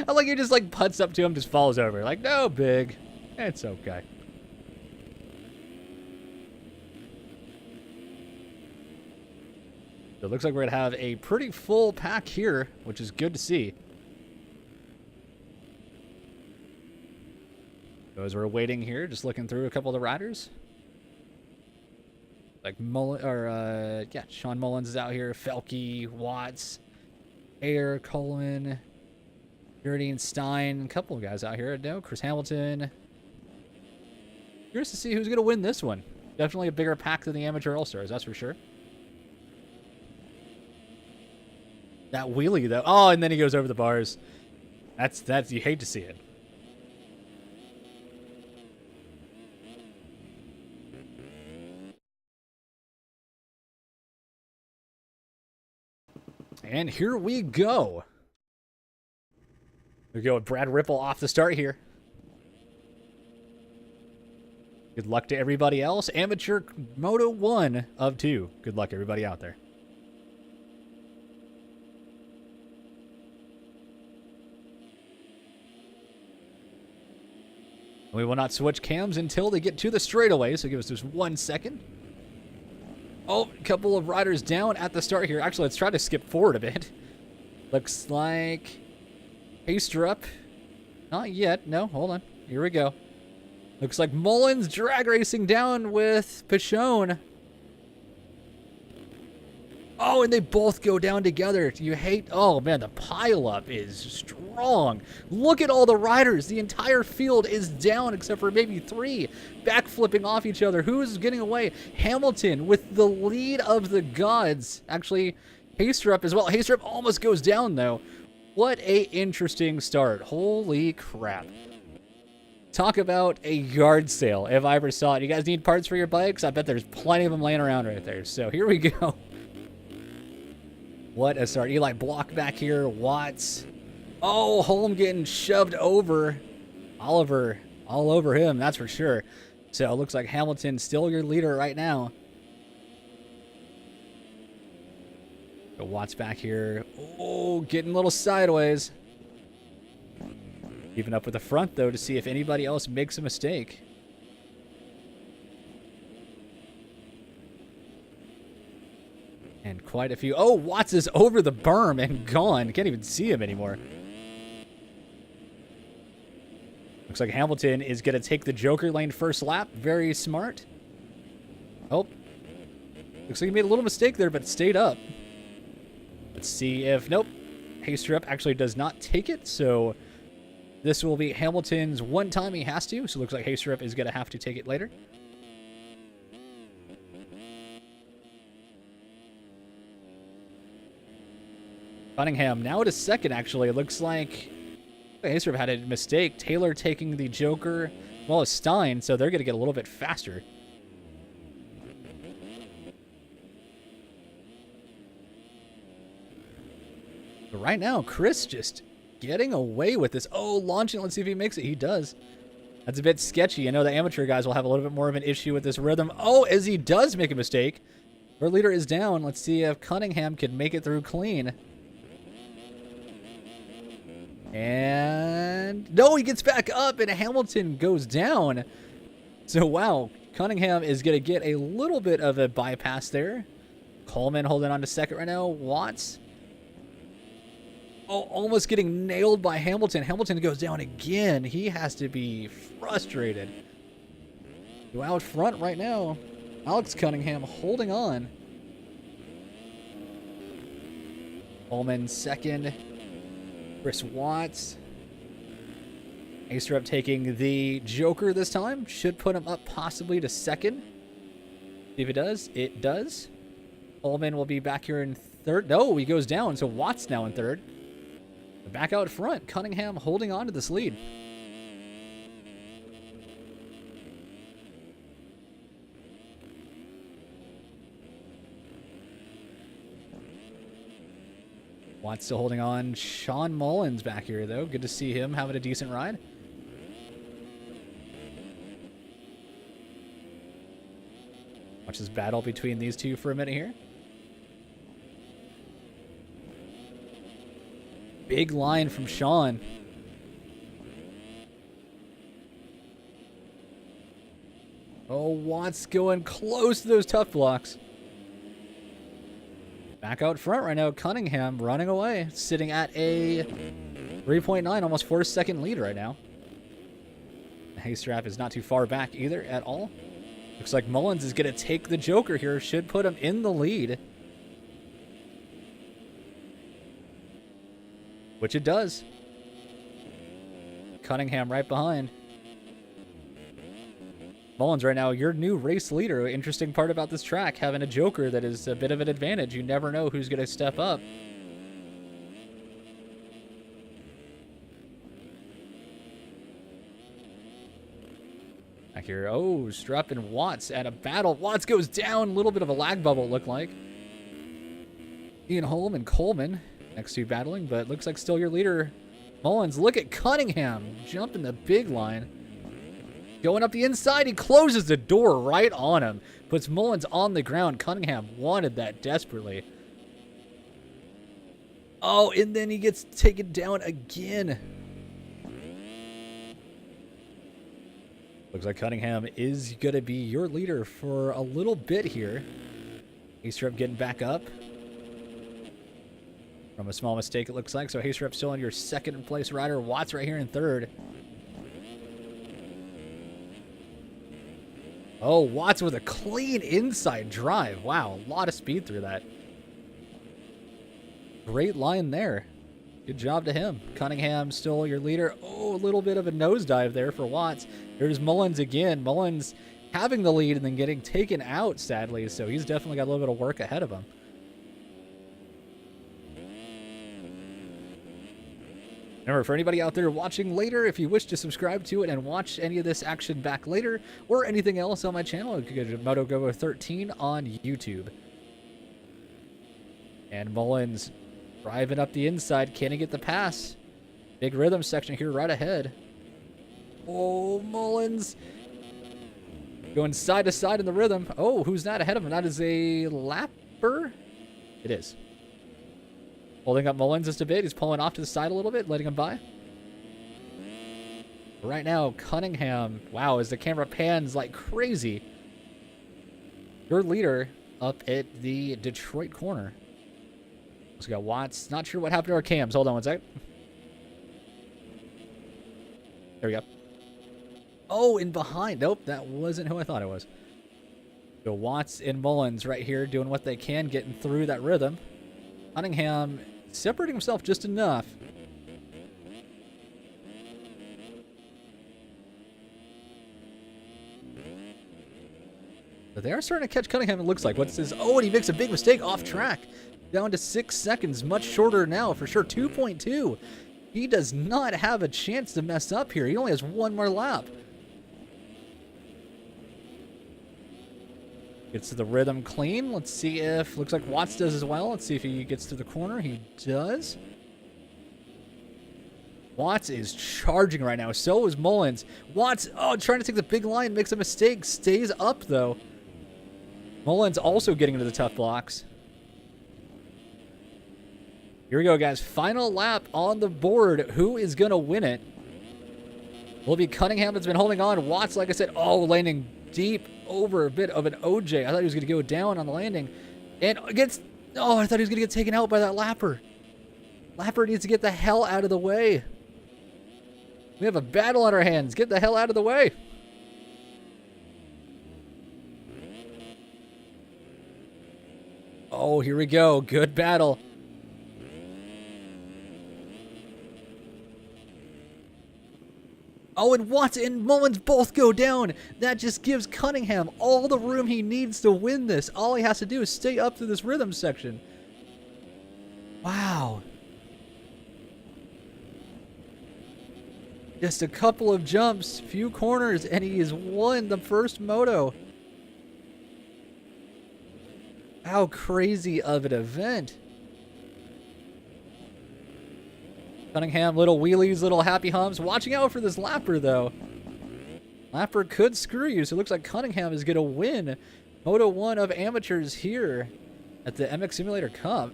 I like he just like putts up to him, just falls over. Like, no, big. It's okay. So it looks like we're going to have a pretty full pack here, which is good to see. So as we're waiting here, just looking through a couple of the riders. Like Sean Mullins is out here. Felke, Watts, Ayer, Coleman, Jardine, Stein, a couple of guys out here. No, Chris Hamilton. Curious to see who's going to win this one. Definitely a bigger pack than the Amateur All-Stars, that's for sure. That wheelie, though. Oh, and then he goes over the bars. That's you hate to see it. And here we go. We go with Brad Ripple off the start here. Good luck to everybody else. Amateur Moto 1 of 2. Good luck, everybody out there. We will not switch cams until they get to the straightaway, so give us just 1 second. Oh, a couple of riders down at the start here. Actually, let's try to skip forward a bit. Looks like Haystrup. Not yet. No, hold on. Here we go. Looks like Mullins drag racing down with Pichon. Oh, and they both go down together. You hate... Oh, man, the pileup is strong. Look at all the riders. The entire field is down except for maybe 3. Backflipping off each other. Who is getting away? Hamilton with the lead of the gods. Actually, Haystrup as well. Haystrup almost goes down, though. What a interesting start. Holy crap. Talk about a yard sale, if I ever saw it. You guys need parts for your bikes? I bet there's plenty of them laying around right there. So here we go. What a start. Eli Block back here. Watts. Oh, Holm getting shoved over. Oliver all over him, that's for sure. So it looks like Hamilton still your leader right now. So Watts back here. Oh, getting a little sideways. Keeping up with the front, though, to see if anybody else makes a mistake. And quite a few. Oh, Watts is over the berm and gone. Can't even see him anymore. Looks like Hamilton is going to take the Joker lane first lap. Very smart. Oh. Looks like he made a little mistake there, but stayed up. Let's see if... Nope. Haystrup actually does not take it, so this will be Hamilton's one time he has to. So it looks like Haystrup is going to have to take it later. Cunningham now at a second, actually. It looks like Haystrup had a mistake. Taylor taking the Joker, as well as Stein, so they're going to get a little bit faster. But right now, Chris just getting away with this. Oh, launching. Let's see if he makes it. He does. That's a bit sketchy. I know the amateur guys will have a little bit more of an issue with this rhythm. Oh, as he does make a mistake. Our leader is down. Let's see if Cunningham can make it through clean. And no, he gets back up and Hamilton goes down. So, wow, Cunningham is going to get a little bit of a bypass there. Coleman holding on to second right now. Watts. Oh, almost getting nailed by Hamilton. Hamilton goes down again. He has to be frustrated. So out front right now, Alex Cunningham holding on. Coleman second. Chris Watts. Haystrup taking the Joker this time. Should put him up possibly to second. See if it does. It does. Coleman will be back here in third. No, he goes down, so Watts now in third. Back out front, Cunningham holding on to this lead. Watts still holding on. Sean Mullins back here, though. Good to see him having a decent ride. Watch this battle between these two for a minute here. Big line from Sean. Oh, Watts going close to those tough blocks. Back out front right now, Cunningham running away, sitting at a 3.9, almost 4-second lead right now. Haystrap is not too far back either at all. Looks like Mullins is going to take the Joker here, should put him in the lead. Which it does. Cunningham right behind. Mullins right now, your new race leader. Interesting part about this track, having a Joker that is a bit of an advantage. You never know who's going to step up. Back here, oh, Strupp and Watts at a battle. Watts goes down, a little bit of a lag bubble, it looked like. Ian Holm and Coleman next to battling, but looks like still your leader, Mullins. Look at Cunningham jumping the big line. Going up the inside, he closes the door right on him. Puts Mullins on the ground. Cunningham wanted that desperately. Oh, and then he gets taken down again. Looks like Cunningham is going to be your leader for a little bit here. Haystrap getting back up. From a small mistake, it looks like. So Haystrap still on your second place rider. Watts right here in third. Oh, Watts with a clean inside drive. Wow, a lot of speed through that. Great line there. Good job to him. Cunningham still your leader. Oh, a little bit of a nosedive there for Watts. Here's Mullins again. Mullins having the lead and then getting taken out, sadly. So he's definitely got a little bit of work ahead of him. Remember, for anybody out there watching later, if you wish to subscribe to it and watch any of this action back later or anything else on my channel, you can go to MotoGo13 on YouTube. And Mullins driving up the inside. Can he get the pass? Big rhythm section here right ahead. Oh, Mullins going side to side in the rhythm. Oh, who's that ahead of him? That is a lapper? It is. Holding up Mullins just a bit. He's pulling off to the side a little bit, letting him by. Right now, Cunningham, wow, as the camera pans like crazy. Your leader up at the Detroit corner. So we got Watts. Not sure what happened to our cams. Hold on one sec. There we go. Oh, in behind. Nope, that wasn't who I thought it was. So Watts and Mullins right here doing what they can, getting through that rhythm. Cunningham separating himself just enough. But they are starting to catch Cunningham, it looks like. What's this? Oh, and he makes a big mistake off track. Down to 6 seconds. Much shorter now, for sure. 2.2. He does not have a chance to mess up here. He only has one more lap. Gets to the rhythm clean. Let's see if... Looks like Watts does as well. Let's see if he gets to the corner. He does. Watts is charging right now. So is Mullins. Watts, oh, trying to take the big line. Makes a mistake. Stays up, though. Mullins also getting into the tough blocks. Here we go, guys. Final lap on the board. Who is going to win it? Will it be Cunningham that's been holding on? Watts, like I said, oh, landing deep over a bit of an OJ. I thought he was going to go down on the landing. And gets... Oh, I thought he was going to get taken out by that lapper. Lapper needs to get the hell out of the way. We have a battle on our hands. Get the hell out of the way. Oh, here we go. Good battle. Oh, and Watts and Mullins both go down. That just gives Cunningham all the room he needs to win this. All he has to do is stay up through this rhythm section. Wow. Just a couple of jumps, few corners, and he has won the first moto. How crazy of an event. Cunningham, little wheelies, little happy hums. Watching out for this lapper, though. Lapper could screw you, so it looks like Cunningham is going to win Moto 1 of Amateurs here at the MX Simulator Cup.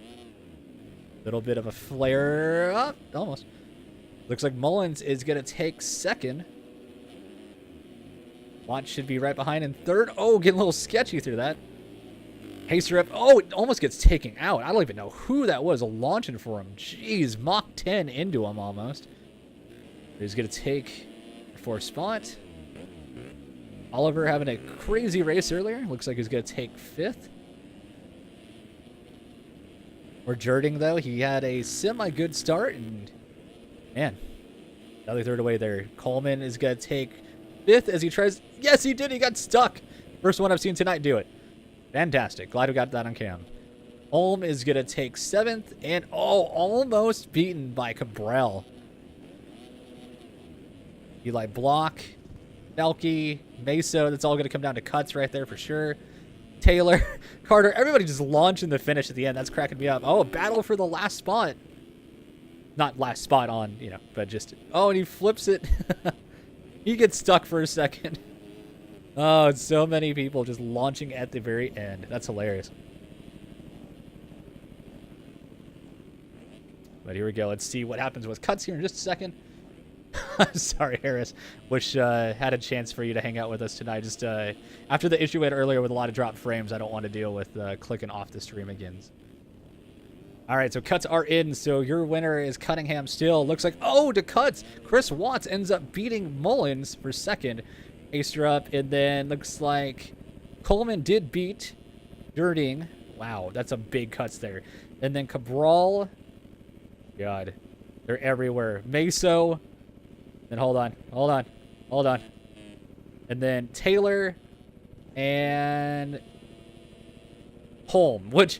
Little bit of a flare up, almost. Looks like Mullins is going to take second. Watts should be right behind in third. Oh, getting a little sketchy through that. Pacer up. Oh, it almost gets taken out. I don't even know who that was launching for him. Jeez, Mach 10 into him almost. He's going to take 4th spot. Oliver having a crazy race earlier. Looks like he's going to take 5th. For Jerding, though, he had a semi-good start. And, man, another third away there. Coleman is going to take 5th as he tries. Yes, he did. He got stuck. First one I've seen tonight do it. Fantastic. Glad we got that on cam. Holm is going to take 7th. And, oh, almost beaten by Cabral. Eli Block, Nelke, Meso. That's all going to come down to cuts right there for sure. Taylor, Carter, everybody just launching the finish at the end. That's cracking me up. Oh, a battle for the last spot. Not last spot on, you know, but just... Oh, and he flips it. He gets stuck for a second. Oh, it's so many people just launching at the very end. That's hilarious. But here we go. Let's see what happens with cuts here in just a second. Sorry, Harris. Wish had a chance for you to hang out with us tonight. Just after the issue we had earlier with a lot of dropped frames, I don't want to deal with clicking off the stream again. All right, so cuts are in. So your winner is Cunningham still. Looks like, oh, to cuts. Chris Watts ends up beating Mullins for second. Acer up, and then looks like Coleman did beat Jerding. Wow, that's a big cuts there. And then Cabral. God, they're everywhere. Meso. Then hold on. And then Taylor and Holm, which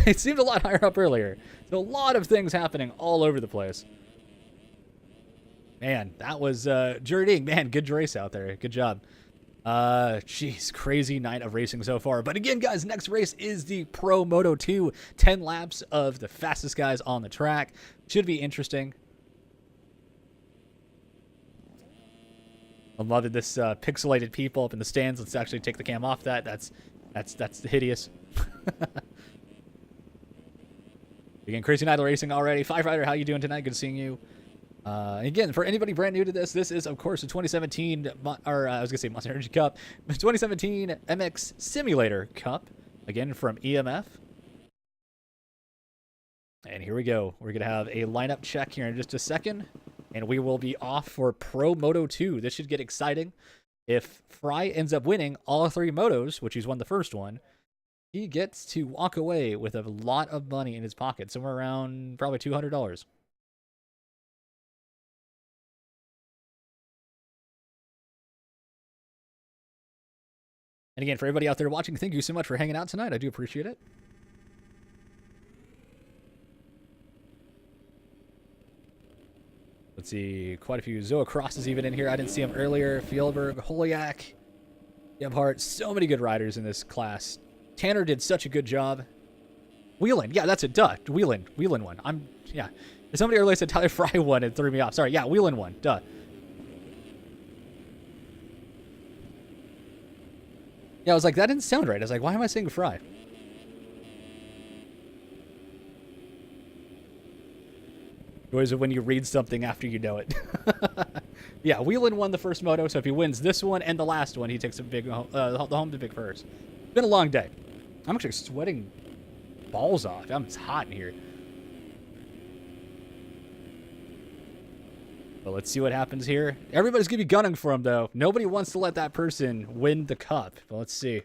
it seemed a lot higher up earlier. So a lot of things happening all over the place. Man, that was Jerding. Man, good race out there. Good job. Jeez, crazy night of racing so far. But again, guys, next race is the Pro Moto 2. 10 laps of the fastest guys on the track. Should be interesting. I'm loving this pixelated people up in the stands. Let's actually take the cam off that. That's hideous. Again, crazy night of racing already. Five Rider, how you doing tonight? Good seeing you. Again, for anybody brand new to this is, of course, the 2017, I was going to say Monster Energy Cup, the 2017 MX Simulator Cup, again, from EMF. And here we go. We're going to have a lineup check here in just a second, and we will be off for Pro Moto 2. This should get exciting. If Fry ends up winning all 3 motos, which he's won the first one, he gets to walk away with a lot of money in his pocket, somewhere around probably $200. And again, for everybody out there watching, thank you so much for hanging out tonight. I do appreciate it. Let's see, quite a few. Zoa Cross is even in here. I didn't see him earlier. Fjellberg, Holiak, Gebhardt, so many good riders in this class. Tanner did such a good job. Whelan, yeah, that's a duh. Whelan won. Yeah. Somebody earlier said Tyler Fry won and threw me off. Sorry, yeah, Whelan won. Duh. Yeah, I was like, that didn't sound right. I was like, why am I saying Fry? Joys of when you read something after you know it. Yeah, Whelan won the first moto, so if he wins this one and the last one, he takes a big the home to big first. It's been a long day. I'm actually sweating balls off. It's hot in here. But let's see what happens here. Everybody's going to be gunning for him, though. Nobody wants to let that person win the cup. But let's see.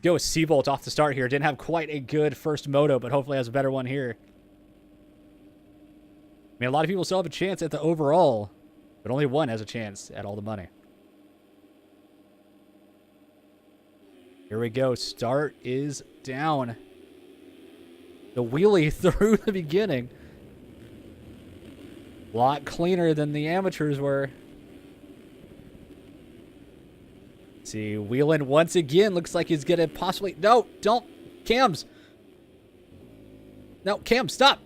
Go with Seabolt off the start here. Didn't have quite a good first moto, but hopefully has a better one here. I mean, a lot of people still have a chance at the overall, but only one has a chance at all the money. Here we go. Start is down. The wheelie through the beginning. A lot cleaner than the amateurs were. Let's see, Whelan once again looks like he's going to possibly... No, don't. Cams. No, Cam, stop.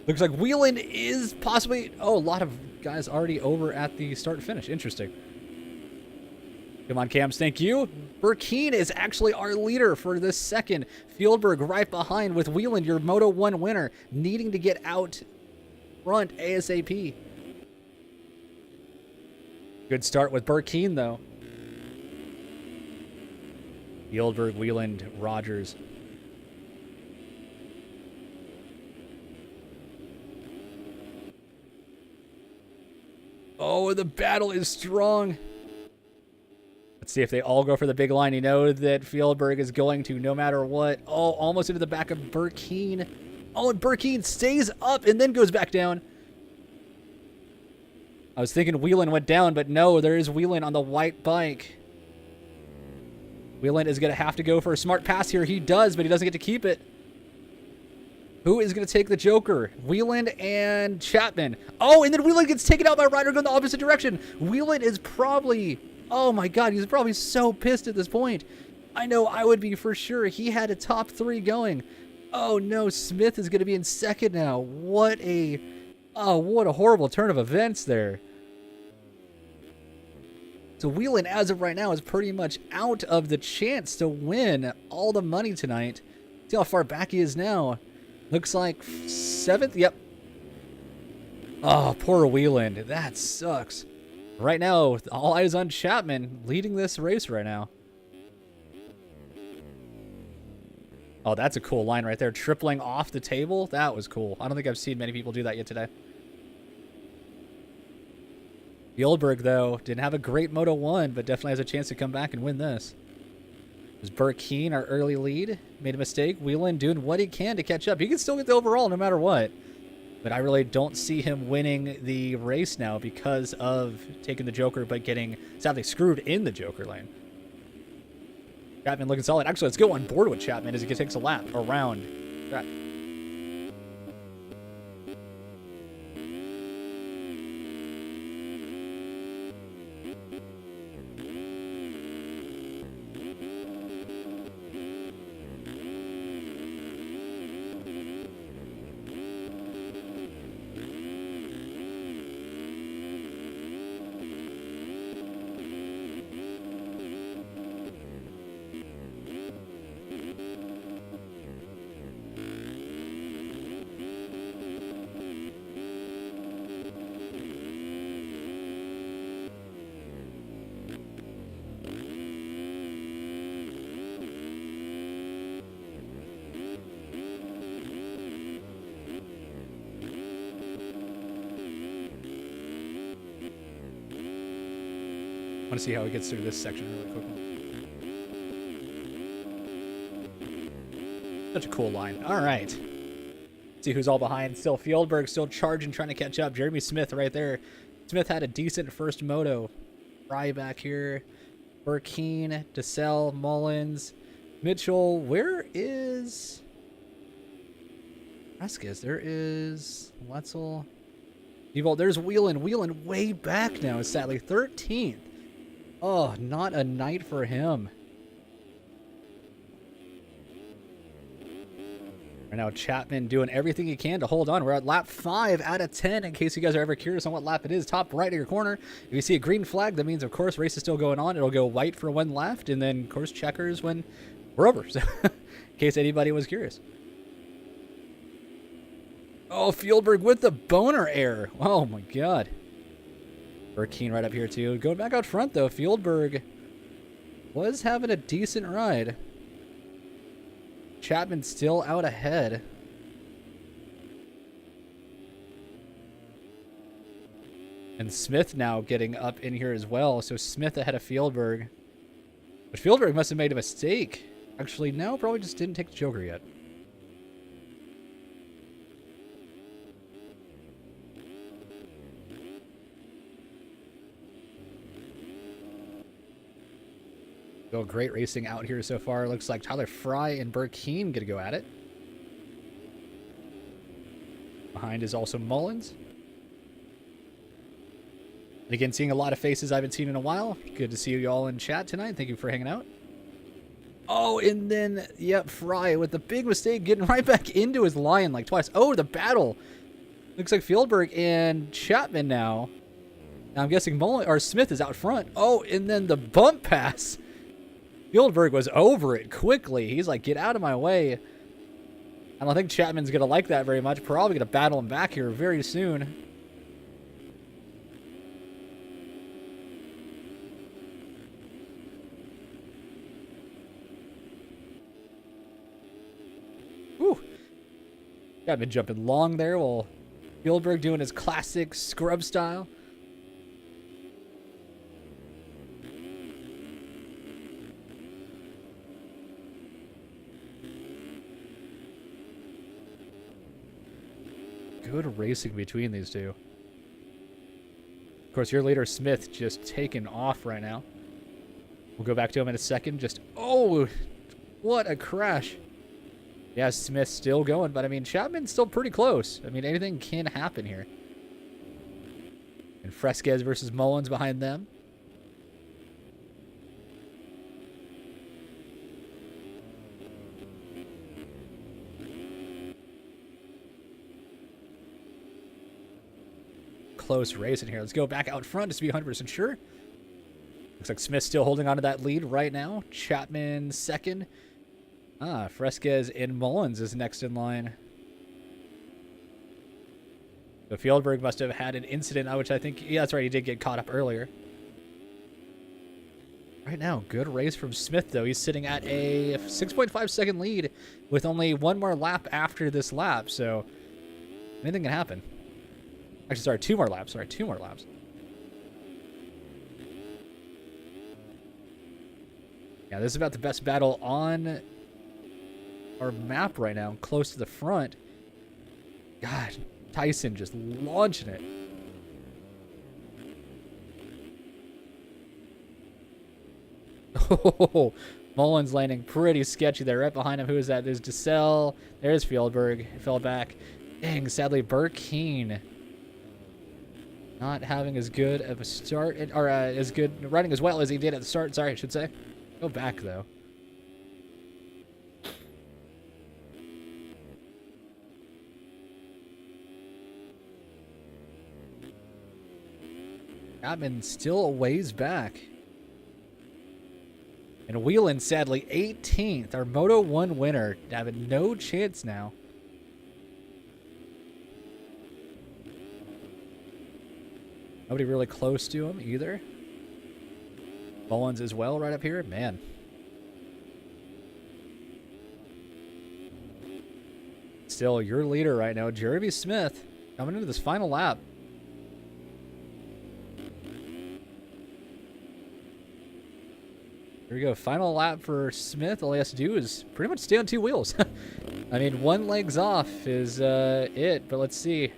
Looks like Whelan is possibly... Oh, a lot of guys already over at the start and finish. Interesting. Come on, Cams. Thank you. Burkeen is actually our leader for this second. Fieldberg right behind with Whelan, your Moto 1 winner, needing to get out front ASAP. Good start with Burkeen, though. Yieldberg, Wieland, Rogers. Oh, the battle is strong. Let's see if they all go for the big line. You know that Fieldberg is going to no matter what. Oh, almost into the back of Burkeen. Oh, and Burkeen stays up and then goes back down. I was thinking Wieland went down, but no, there is Wieland on the white bike. Wieland is going to have to go for a smart pass here. He does, but he doesn't get to keep it. Who is going to take the Joker? Wieland and Chapman. Oh, and then Wieland gets taken out by Ryder going the opposite direction. Wieland is probably, oh my God, he's probably so pissed at this point. I know I would be for sure. He had a top 3 going. Oh no, Smith is going to be in second now. What a horrible turn of events there. So Wieland, as of right now, is pretty much out of the chance to win all the money tonight. See how far back he is now. Looks like 7th. Yep. Oh, poor Wieland. That sucks. Right now, all eyes on Chapman leading this race right now. Oh, that's a cool line right there. Tripling off the table. That was cool. I don't think I've seen many people do that yet today. Yieldberg, though, didn't have a great Moto 1, but definitely has a chance to come back and win this. It was Burkeen, our early lead. Made a mistake. Wieland doing what he can to catch up. He can still get the overall no matter what. But I really don't see him winning the race now because of taking the Joker, but getting sadly screwed in the Joker lane. Chapman looking solid. Actually, let's go on board with Chapman as he takes a lap around track. I want to see how he gets through this section really quickly. Such a cool line. All right. Let's see who's all behind. Still Fieldberg, still charging, trying to catch up. Jeremy Smith right there. Smith had a decent first moto. Fry back here. Burkeen, DeSalle, Mullins, Mitchell. Where is Rasquez? There is Wetzel. Evolt. There's Wieland. Wieland way back now, sadly. 13th. Oh, not a night for him. Right now, Chapman doing everything he can to hold on. We're at lap 5 out of 10, in case you guys are ever curious on what lap it is. Top right of your corner. If you see a green flag, that means, of course, race is still going on. It'll go white for when left, and then, of course, checkers when we're over. So, in case anybody was curious. Oh, Fieldberg with the boner air. Oh, my God. Burkeen right up here, too. Going back out front, though. Fieldberg was having a decent ride. Chapman still out ahead. And Smith now getting up in here as well. So Smith ahead of Fieldberg. But Fieldberg must have made a mistake. Actually, no, probably just didn't take the Joker yet. So great racing out here so far. Looks like Tyler Fry and Burkeen gonna go at it. Behind is also Mullins. And again, seeing a lot of faces I haven't seen in a while. Good to see you all in chat tonight. Thank you for hanging out. Oh, and then, yep, Fry with the big mistake, getting right back into his line like twice. Oh, the battle. Looks like Fieldberg and Chapman now. Now I'm guessing Smith is out front. Oh, and then the bump pass. Fieldberg was over it quickly. He's like, get out of my way. I don't think Chapman's going to like that very much. Probably going to battle him back here very soon. Chapman jumping long there while Fieldberg doing his classic scrub style. Good racing between these two. Of course, your leader, Smith, just taking off right now. We'll go back to him in a second. Just, oh, what a crash. Yeah, Smith's still going, but I mean, Chapman's still pretty close. I mean, anything can happen here. And Fresquez versus Mullins behind them. Close race in here. Let's go back out front just to be 100% sure. Looks like Smith's still holding on to that lead right now. Chapman second. Fresquez and Mullins is next in line. So Fieldberg must have had an incident, which I think, yeah, that's right, he did get caught up earlier. Right now, good race from Smith, though. He's sitting at a 6.5 second lead with only one more lap after this lap, so anything can happen. Actually, sorry, two more laps. Sorry, two more laps. Yeah, this is about the best battle on our map right now, close to the front. God, Tyson just launching it. Oh, Mullins landing pretty sketchy there. Right behind him, who is that? There's DeSalle. There's Fieldberg. Fell back. Dang, sadly, Burkeen not having as good of a start, or as good running as well as he did at the start. Sorry, I should say. Go back, though. Chapman still a ways back. And Whelan, sadly, 18th. Our Moto 1 winner. Having no chance now. Nobody really close to him either. Mullins as well right up here. Man. Still your leader right now, Jeremy Smith, coming into this final lap. Here we go. Final lap for Smith. All he has to do is pretty much stay on two wheels. I mean, one leg's off is it. But let's see.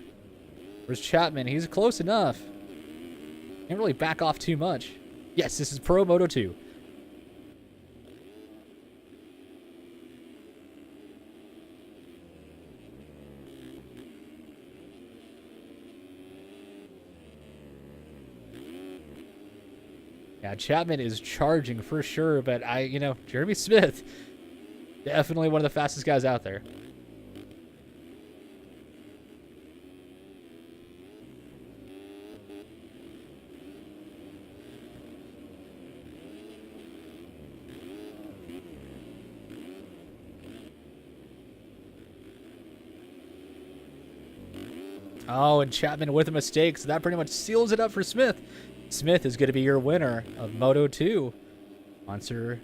Where's Chapman? He's close enough. Can't really back off too much. Yes, this is Pro Moto 2. Yeah, Chapman is charging for sure, but Jeremy Smith, definitely one of the fastest guys out there. Oh, and Chapman with a mistake, so that pretty much seals it up for Smith. Smith is going to be your winner of Moto 2 Monster,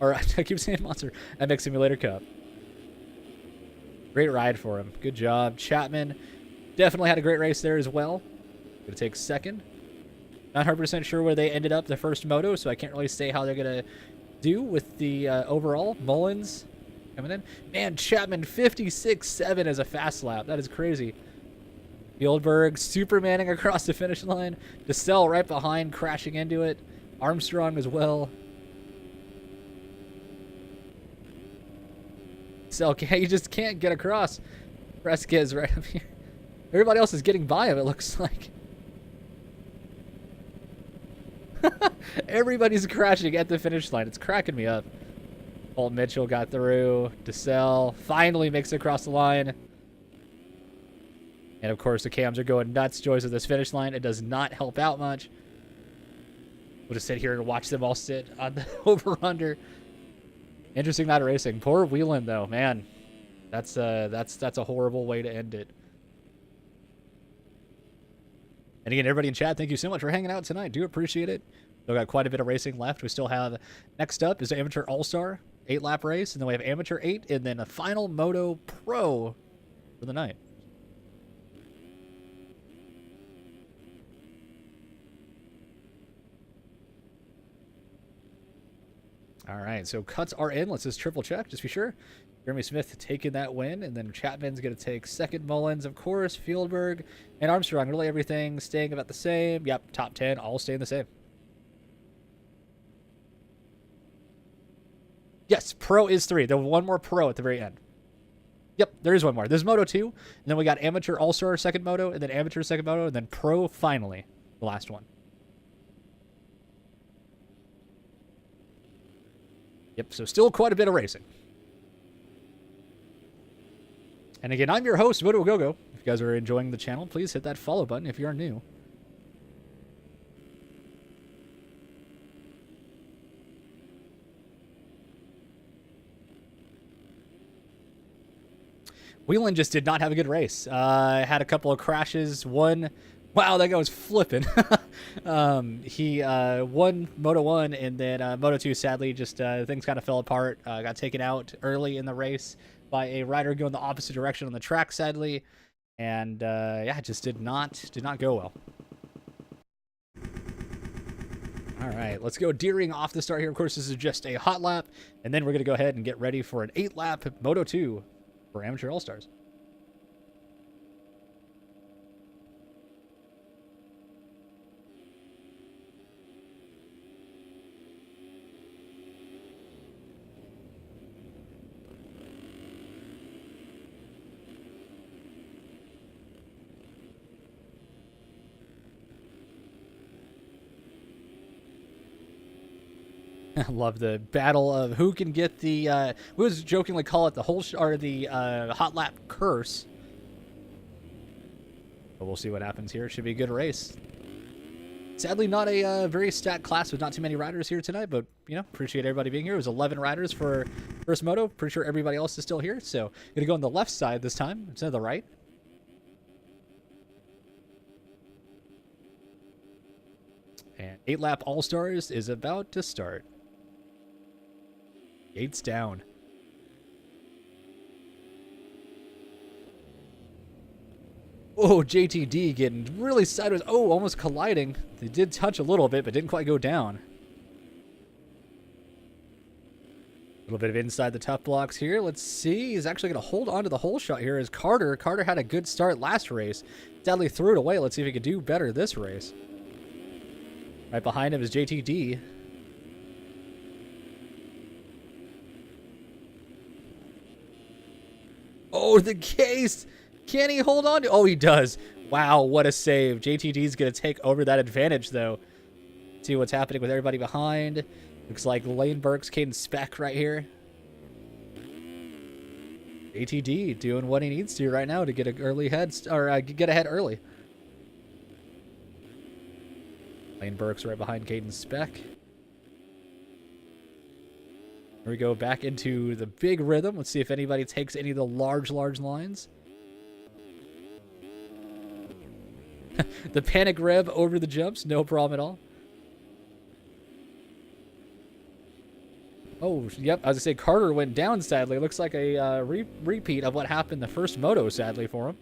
or I keep saying Monster, MX Simulator Cup. Great ride for him. Good job. Chapman definitely had a great race there as well. Going to take second. Not 100% sure where they ended up the first moto, so I can't really say how they're going to do with the overall. Mullins coming in. Man, Chapman 56.7 as a fast lap. That is crazy. Fieldberg supermaning across the finish line. DeSalle right behind, crashing into it. Armstrong as well. DeSalle, you just can't get across. Fresquez right up here. Everybody else is getting by him, it looks like. Everybody's crashing at the finish line. It's cracking me up. Paul Mitchell got through. DeSalle finally makes it across the line. And, of course, the cams are going nuts. Joys of this finish line. It does not help out much. We'll just sit here and watch them all sit on the over-under. Interesting night of racing. Poor Whelan, though. Man, that's a horrible way to end it. And, again, everybody in chat, thank you so much for hanging out tonight. Do appreciate it. We've got quite a bit of racing left. We still have, next up is Amateur All-Star, 8-lap race. And then we have Amateur 8, and then a final Moto Pro for the night. All right, so cuts are in. Let's just triple check, just be sure. Jeremy Smith taking that win, and then Chapman's going to take second. Mullins, of course, Fieldberg, and Armstrong. Really everything staying about the same. Yep, top 10, all staying the same. Yes, Pro is 3. There was one more Pro at the very end. Yep, there is one more. There's Moto 2, and then we got Amateur All-Star second Moto, and then Amateur second Moto, and then Pro finally, the last one. Yep, so still quite a bit of racing. And again, I'm your host, Moto Go. If you guys are enjoying the channel, please hit that follow button if you're new. Whelan just did not have a good race. Had a couple of crashes. One, wow, that guy was flipping. He won Moto 1, and then Moto 2, sadly, just things kind of fell apart. Got taken out early in the race by a rider going the opposite direction on the track, sadly. And yeah, it just did not go well. All right, let's go Deering off the start here. Of course, this is just a hot lap, and then we're going to go ahead and get ready for an 8-lap Moto 2 for Amateur All-Stars. I love the battle of who can get the, we was jokingly call it the hot lap curse. But we'll see what happens here. Should be a good race. Sadly, not a very stacked class with not too many riders here tonight, but, you know, appreciate everybody being here. It was 11 riders for first moto. Pretty sure everybody else is still here, so gonna go on the left side this time instead of the right. And 8-lap All-Stars is about to start. Gates down. Oh, JTD getting really sideways. Oh, almost colliding. They did touch a little bit, but didn't quite go down. A little bit of inside the tough blocks here. Let's see. He's actually going to hold on to the whole shot here as Carter. Carter had a good start last race. Sadly threw it away. Let's see if he can do better this race. Right behind him is JTD. Oh, the case! Can he hold on to? Oh, he does. Wow, what a save. JTD's going to take over that advantage, though. See what's happening with everybody behind. Looks like Lane Burks, Caden Speck right here. JTD doing what he needs to right now to get an early head, or get ahead early. Lane Burks right behind Caden Speck. Here we go back into the big rhythm. Let's see if anybody takes any of the large lines. The panic rev over the jumps, no problem at all. Oh, yep, as I say, Carter went down, sadly. Looks like a repeat of what happened the first moto, sadly, for him.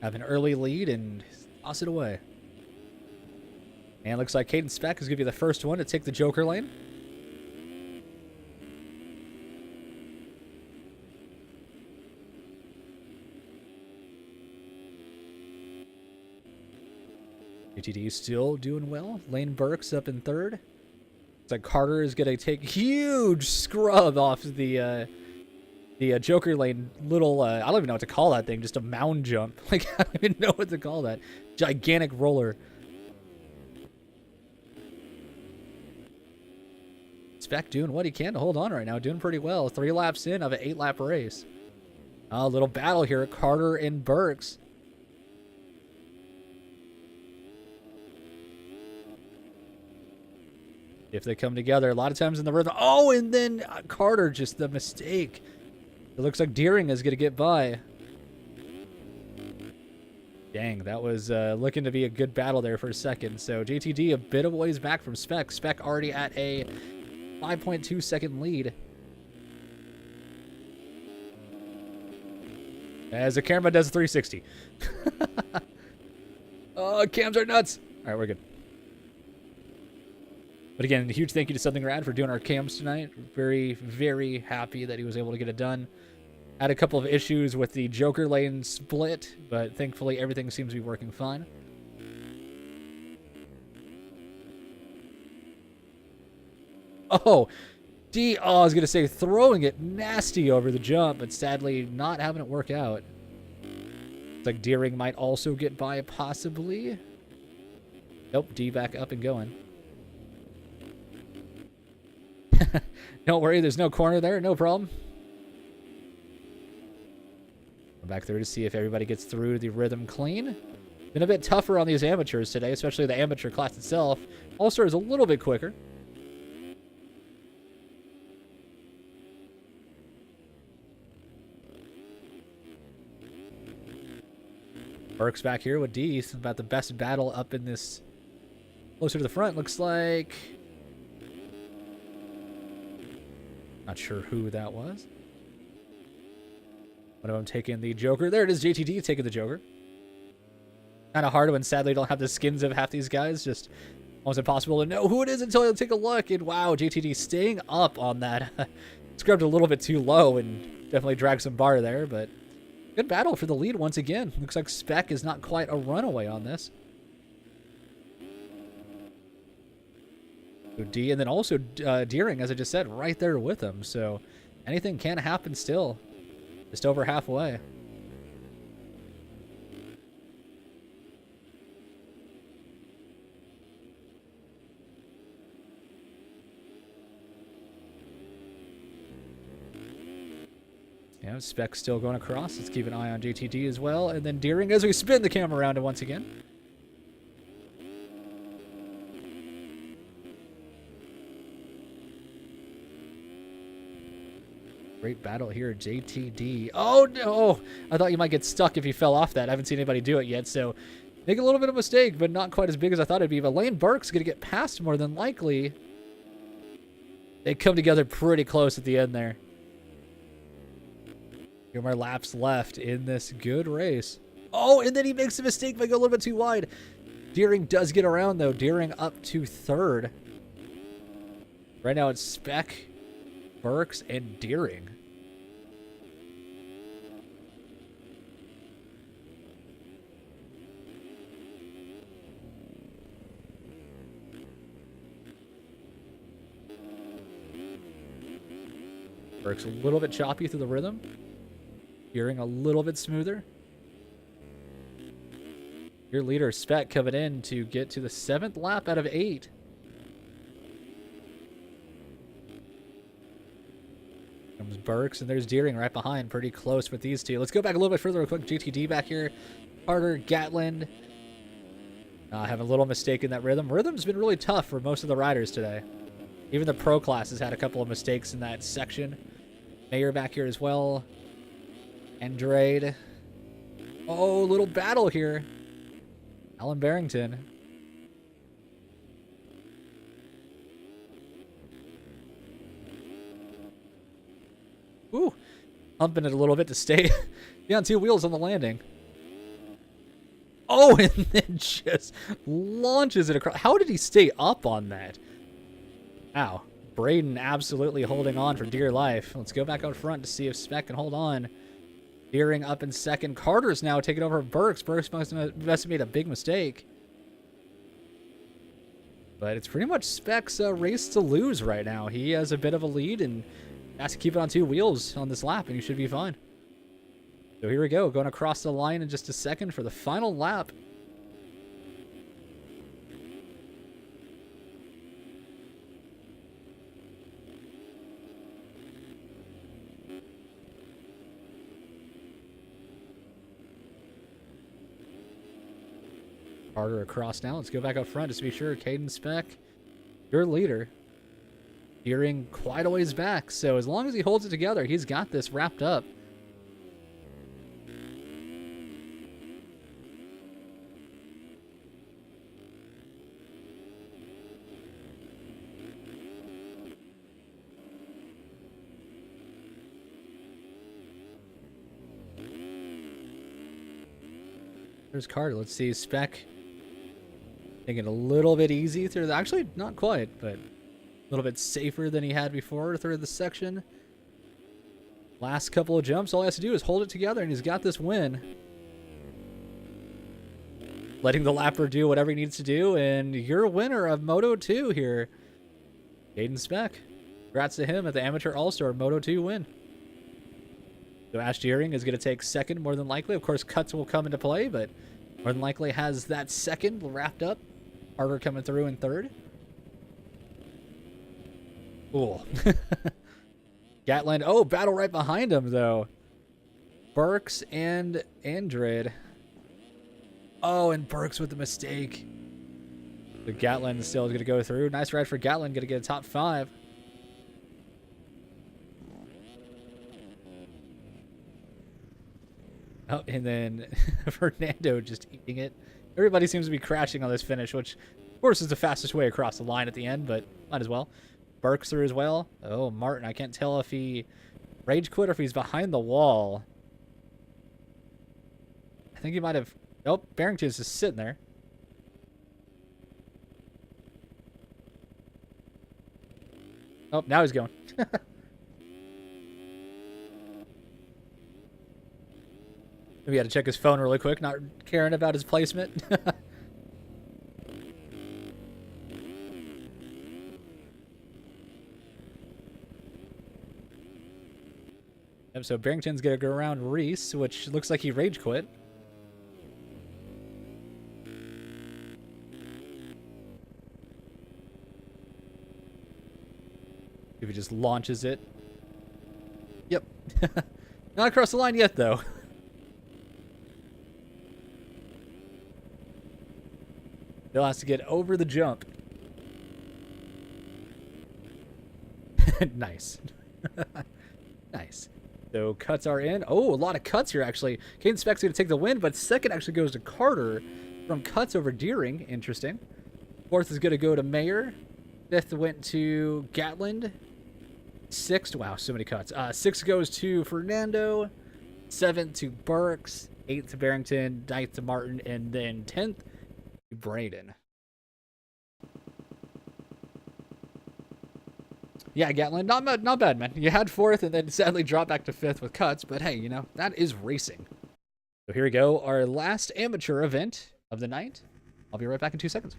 Have an early lead and toss it away. And looks like Caden Speck is going to be the first one to take the Joker lane. JTD still doing well. Lane Burks up in third. Looks like Carter is going to take huge scrub off the Joker lane. Little, I don't even know what to call that thing. Just a mound jump. Like, I don't even know what to call that. Gigantic roller. Speck doing what he can to hold on right now. Doing pretty well. 3 laps in of an 8-lap race. A little battle here. Carter and Burks. If they come together, a lot of times in the rhythm. Oh, and then Carter, just the mistake. It looks like Deering is going to get by. Dang, that was looking to be a good battle there for a second. So JTD a bit of a ways back from Speck. Speck already at a 5.2 second lead. As the camera does 360. Oh, cams are nuts. All right, we're good. But again, a huge thank you to Something Rad for doing our cams tonight. Very, very happy that he was able to get it done. Had a couple of issues with the Joker lane split, but thankfully everything seems to be working fine. Oh, I was going to say throwing it nasty over the jump, but sadly not having it work out. It's like Deering might also get by, possibly. Nope, D back up and going. Don't worry, there's no corner there, no problem. Go back through to see if everybody gets through the rhythm clean. Been a bit tougher on these amateurs today, especially the amateur class itself. All-Star is a little bit quicker. Burke's back here with D. It's about the best battle up in this. Closer to the front, looks like. Not sure who that was. One of them taking the Joker. There it is, JTD taking the Joker. Kind of hard when sadly don't have the skins of half these guys. Just almost impossible to know who it is until you take a look. And wow, JTD staying up on that. Scrubbed a little bit too low and definitely dragged some bar there, but good battle for the lead once again. Looks like Spec is not quite a runaway on this. So D, and then also Deering, as I just said, right there with him. So anything can happen still. Just over halfway. Yeah, Spec still going across. Let's keep an eye on JTD as well. And then Deering as we spin the camera around it once again. Great battle here, JTD. Oh, no! I thought you might get stuck if you fell off that. I haven't seen anybody do it yet, so make a little bit of a mistake, but not quite as big as I thought it'd be. But Lane Burke's going to get past more than likely. They come together pretty close at the end there. Few more laps left in this good race. Oh, and then he makes a mistake by going a little bit too wide. Deering does get around, though. Deering up to third. Right now it's Spec, Burks, and Deering. Burks a little bit choppy through the rhythm. Deering a little bit smoother. Your leader, Spec, coming in to get to the 7th lap out of 8. Comes Burks, and there's Deering right behind. Pretty close with these two. Let's go back a little bit further real quick. GTD back here. Carter, Gatland. Have a little mistake in that rhythm. Rhythm's been really tough for most of the riders today. Even the pro class has had a couple of mistakes in that section. Mayer back here as well. Andrade. Oh, little battle here. Alan Barrington. Ooh. Humping it a little bit to stay on 2 wheels on the landing. Oh, and then just launches it across. How did he stay up on that? Wow. Braden absolutely holding on for dear life. Let's go back out front to see if Spec can hold on. Deering up in second. Carter's now taking over Burks. Burks must have made a big mistake. But it's pretty much Spec's race to lose right now. He has a bit of a lead and has to keep it on 2 wheels on this lap, and he should be fine. So here we go, going across the line in just a second for the final lap. Carter across now. Let's go back up front just to be sure. Caden Spec, your leader. Deering quite a ways back. So as long as he holds it together, he's got this wrapped up. There's Carter. Let's see. Spec taking a little bit easy through the... Actually, not quite, but a little bit safer than he had before through the section. Last couple of jumps, all he has to do is hold it together, and he's got this win. Letting the lapper do whatever he needs to do, and you're a winner of Moto 2 here, Caden Speck. Congrats to him at the Amateur All-Star Moto 2 win. So Ash Deering is going to take second, more than likely. Of course, cuts will come into play, but more than likely has that second wrapped up. Harder coming through in third. Ooh. Gatland. Oh, battle right behind him, though. Burks and Andred. Oh, and Burks with the mistake. The Gatland still is going to go through. Nice ride for Gatland. Going to get a top 5. Oh, and then Fernando just eating it. Everybody seems to be crashing on this finish, which, of course, is the fastest way across the line at the end, but might as well. Burks through as well. Oh, Martin. I can't tell if he rage quit or if he's behind the wall. I think he might have... Oh, Barrington's just sitting there. Oh, now he's going. Maybe he had to check his phone really quick, not caring about his placement. Yep, so Barrington's going to go around Reese, which looks like he rage quit. If he just launches it. Yep. Not across the line yet, though. Still has to get over the jump. Nice. Nice. So cuts are in. Oh, a lot of cuts here, actually. Caden Speck's going to take the win, but second actually goes to Carter from cuts over Deering. Interesting. Fourth is going to go to Mayer. Fifth went to Gatland. Sixth, wow, so many cuts. Sixth goes to Fernando. Seventh to Burks. Eighth to Barrington. Ninth to Martin. And then 10th to Braden. Yeah, Gatland, not bad, man. You had fourth and then sadly dropped back to fifth with cuts, but hey, you know, that is racing. So here we go, our last amateur event of the night. I'll be right back in 2 seconds.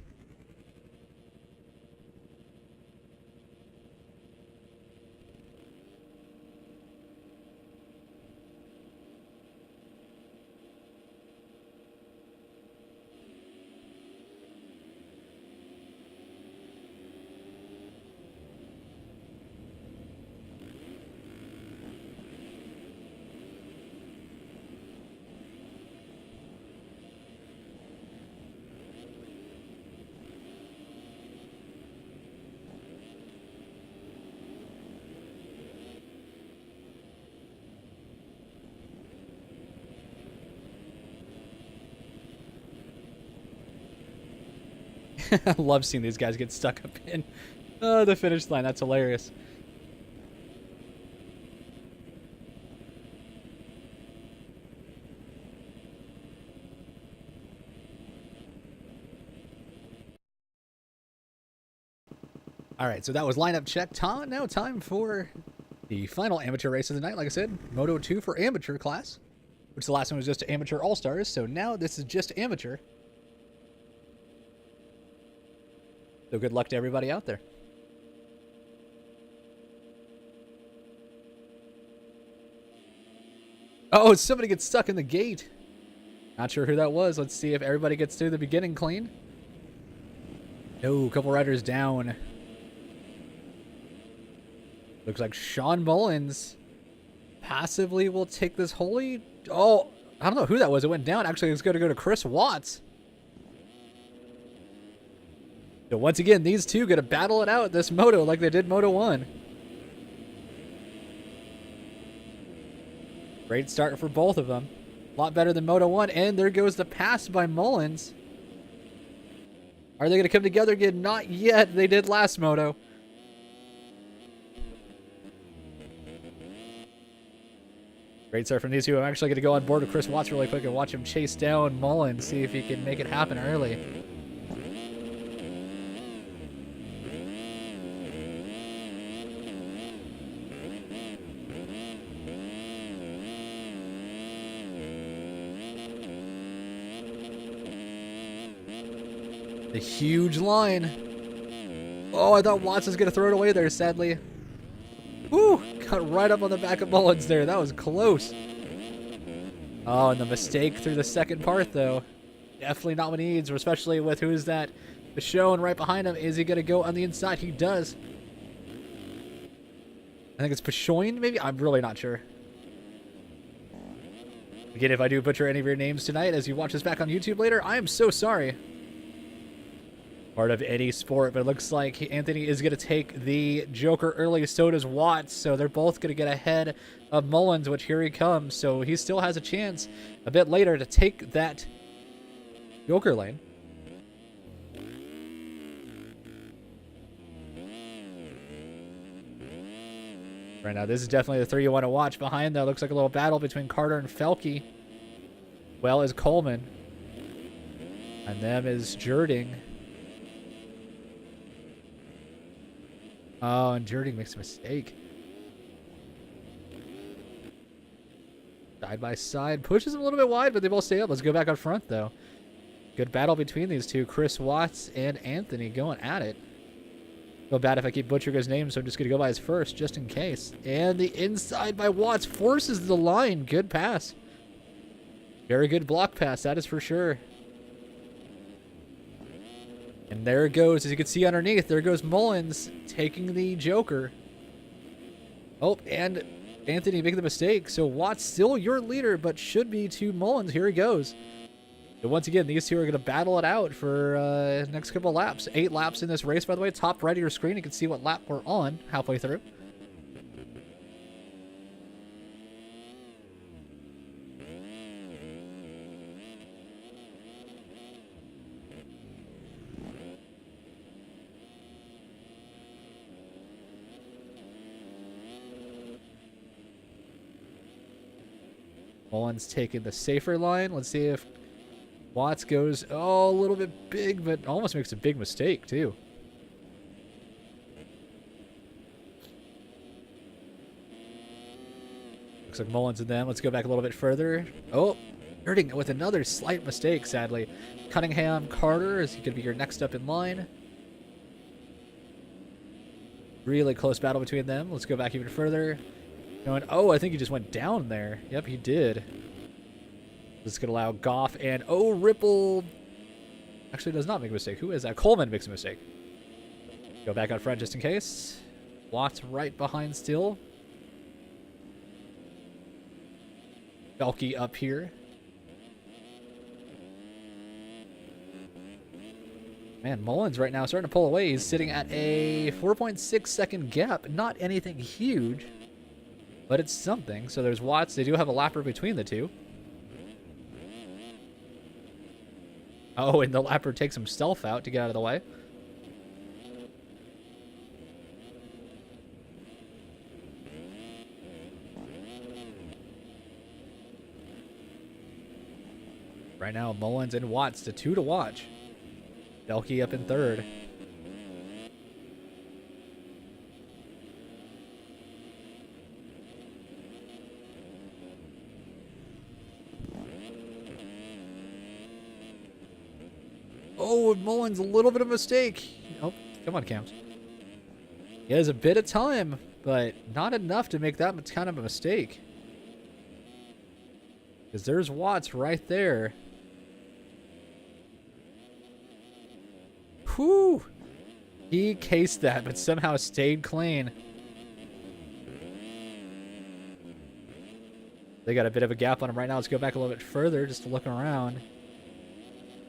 I love seeing these guys get stuck up in the finish line. That's hilarious. All right, so that was lineup check. Now time for the final amateur race of the night. Like I said, Moto 2 for amateur class, which the last one was just amateur all-stars. So now this is just amateur. So good luck to everybody out there. Oh, somebody gets stuck in the gate. Not sure who that was. Let's see if everybody gets through the beginning clean. No, a couple riders down. Looks like Sean Mullins passively will take this holy... Oh, I don't know who that was. It went down. Actually, it's going to go to Chris Watts. So once again, these two going to battle it out this moto like they did Moto 1. Great start for both of them. A lot better than Moto 1. And there goes the pass by Mullins. Are they going to come together again? Not yet. They did last moto. Great start from these two. I'm actually going to go on board with Chris Watts really quick and watch him chase down Mullen, see if he can make it happen early. The huge line. Oh, I thought Watts was going to throw it away there, sadly. Woo! Got right up on the back of Mullins there. That was close. Oh, and the mistake through the second part, though. Definitely not what he needs, especially with who's that? Bichon right behind him. Is he going to go on the inside? He does. I think it's Bichon, maybe? I'm really not sure. Again, if I do butcher any of your names tonight as you watch this back on YouTube later, I am so sorry. Part of any sport, but it looks like Anthony is going to take the Joker early, so does Watts, so they're both going to get ahead of Mullins, which here he comes, so he still has a chance a bit later to take that Joker lane. Right now, this is definitely the 3 you want to watch. Behind, though, looks like a little battle between Carter and Felke, well as Coleman, and them is Jerding. Oh, and Jerding makes a mistake. Side by side. Pushes him a little bit wide, but they both stay up. Let's go back up front, though. Good battle between these two. Chris Watts and Anthony going at it. Feel bad if I keep butchering his name, so I'm just going to go by his first, just in case. And the inside by Watts forces the line. Good pass. Very good block pass, that is for sure. And there it goes, as you can see underneath, there goes Mullins taking the Joker. Oh, and Anthony making the mistake. So Watts still your leader, but should be to Mullins. Here he goes. So once again, these two are going to battle it out for next couple of laps. 8 laps in this race, by the way. Top right of your screen, you can see what lap we're on halfway through. Mullins taking the safer line. Let's see if Watts goes, oh, a little bit big, but almost makes a big mistake, too. Looks like Mullins and them. Let's go back a little bit further. Oh, hurting with another slight mistake, sadly. Cunningham, Carter is going to be your next up in line. Really close battle between them. Let's go back even further. Going, oh, I think he just went down there. Yep, he did. This is going to allow Goff and, oh, Ripple actually does not make a mistake. Who is that? Coleman makes a mistake. Go back out front just in case. Watts right behind still. Felke up here. Man, Mullins right now starting to pull away. He's sitting at a 4.6 second gap. Not anything huge, but it's something. So there's Watts. They do have a lapper between the two. Oh, and the lapper takes himself out to get out of the way. Right now, Mullins and Watts, the 2 to watch. Felke up in third. Oh, Mullins, a little bit of a mistake. Oh, come on, Cams. He has a bit of time, but not enough to make that kind of a mistake. Because there's Watts right there. Whew. He cased that, but somehow stayed clean. They got a bit of a gap on him right now. Let's go back a little bit further just to look around.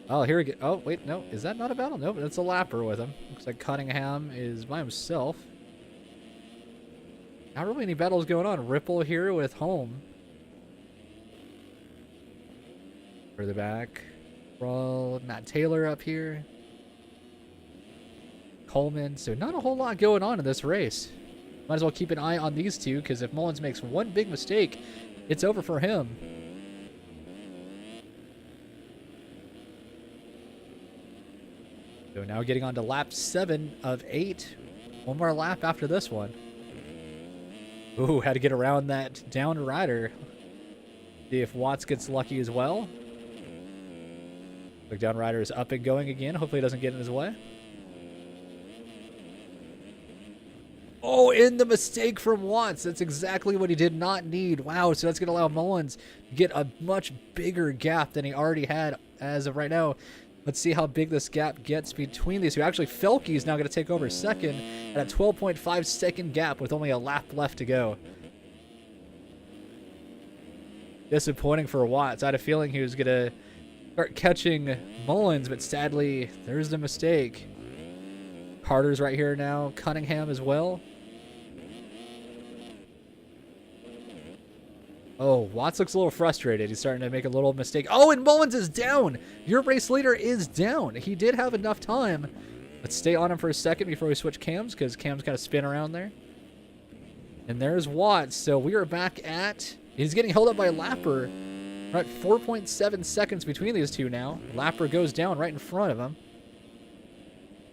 Oh, here we go. Oh, wait, no. Is that not a battle? Nope, that's a lapper with him. Looks like Cunningham is by himself. Not really any battles going on. Ripple here with Home. Further back. Well, Matt Taylor up here. Coleman. So not a whole lot going on in this race. Might as well keep an eye on these two, because if Mullins makes one big mistake, it's over for him. So now getting on to lap 7 of 8. One more lap after this one. Ooh, had to get around that down rider. See if Watts gets lucky as well. The down rider is up and going again. Hopefully it doesn't get in his way. Oh, and the mistake from Watts. That's exactly what he did not need. Wow, so that's going to allow Mullins to get a much bigger gap than he already had as of right now. Let's see how big this gap gets between these two. Actually, Felke is now going to take over second at a 12.5 second gap with only a lap left to go. Disappointing for Watts. I had a feeling he was going to start catching Mullins, but sadly, there's the mistake. Carter's right here now. Cunningham as well. Oh, Watts looks a little frustrated. He's starting to make a little mistake. Oh, and Mullins is down. Your race leader is down. He did have enough time. Let's stay on him for a second before we switch cams, because cams kind of spin around there. And there's Watts. So we are back at... He's getting held up by Lapper. We're at 4.7 seconds between these two now. Lapper goes down right in front of him.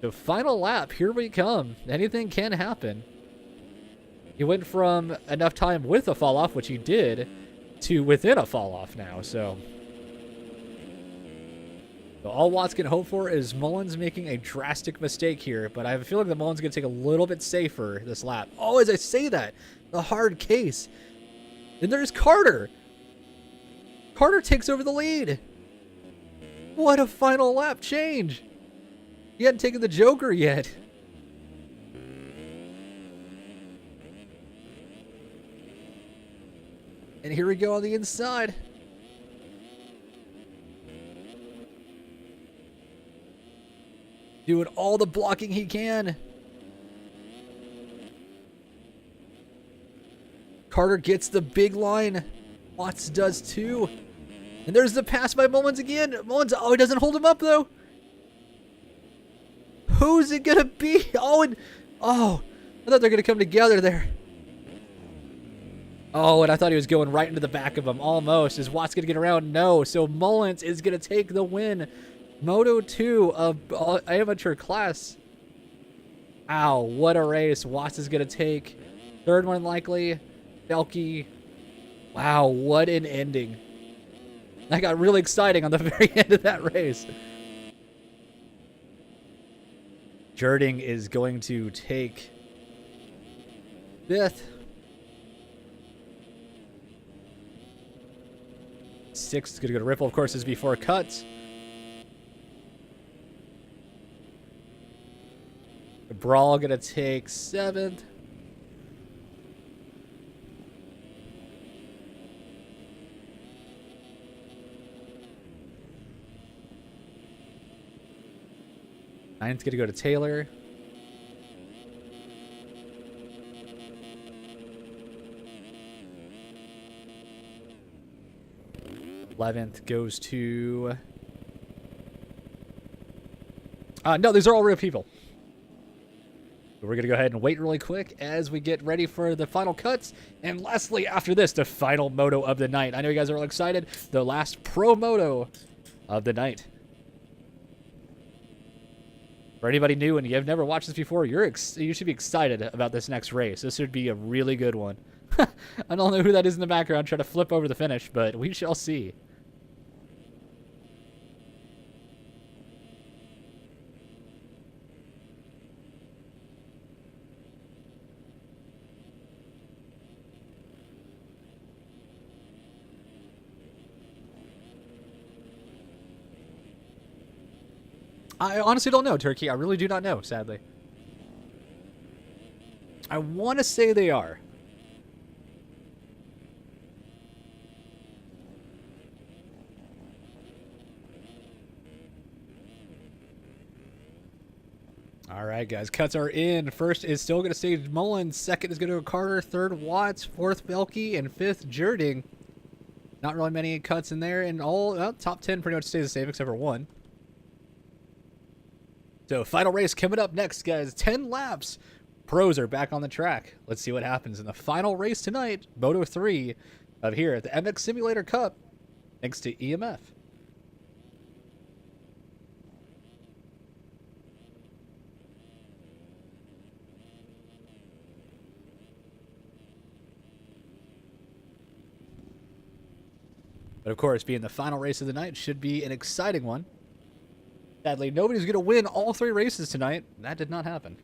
The final lap. Here we come. Anything can happen. He went from enough time with a fall off, which he did, to within a fall off now. So all Watts can hope for is Mullins making a drastic mistake here. But I have a feeling that Mullins is going to take a little bit safer this lap. Oh, as I say that, the hard case. And there's Carter. Carter takes over the lead. What a final lap change. He hadn't taken the Joker yet. And here we go on the inside. Doing all the blocking he can. Carter gets the big line. Watts does too. And there's the pass by Mullins again. Mullins, oh, he doesn't hold him up though. Who's it gonna be? Oh, I thought they're gonna come together there. Oh, and I thought he was going right into the back of him. Almost. Is Watts gonna get around? No. So Mullins is gonna take the win. Moto 2 of amateur class. Ow, what a race. Watts is gonna take. Third one likely. Felke. Wow, what an ending. That got really exciting on the very end of that race. Jerding is going to take 5th. 6th is going to go to Ripple. Of course, this is before cuts. Brawl going to take 7th. Ninth's going to go to Taylor. Eleventh goes to... no, these are all real people. We're going to go ahead and wait really quick as we get ready for the final cuts. And lastly, after this, the final moto of the night. I know you guys are all excited. The last pro moto of the night. For anybody new and you've never watched this before, you should be excited about this next race. This should be a really good one. I don't know who that is in the background trying to flip over the finish, but we shall see. I honestly don't know, Turkey. I really do not know, sadly. I want to say they are. All right, guys. Cuts are in. First is still going to stay Mullins. Second is going to go Carter. Third, Watts. Fourth, Felke. And fifth, Jerding. Not really many cuts in there. And all top 10 pretty much stays the same except for one. So, final race coming up next, guys. 10 laps. Pros are back on the track. Let's see what happens in the final race tonight. Moto 3 of here at the MX Simulator Cup, thanks to EMF. But of course, being the final race of the night should be an exciting one. Sadly, nobody's going to win all 3 races tonight. That did not happen.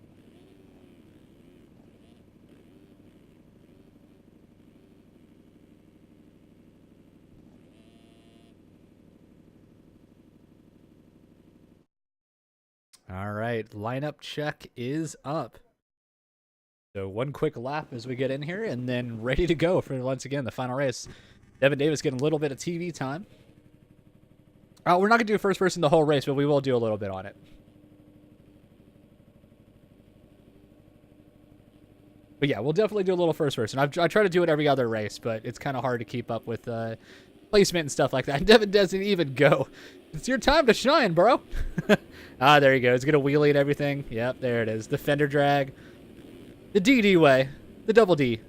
All right, lineup check is up. So one quick lap as we get in here, and then ready to go for, once again, the final race. Devin Davis getting a little bit of TV time. We're not going to do first person the whole race, but we will do a little bit on it. But yeah, we'll definitely do a little first person. I try to do it every other race, but it's kind of hard to keep up with placement and stuff like that. Devin doesn't even go. It's your time to shine, bro. There you go. It's going to wheelie and everything. Yep, there it is. The fender drag. The DD way. The double D.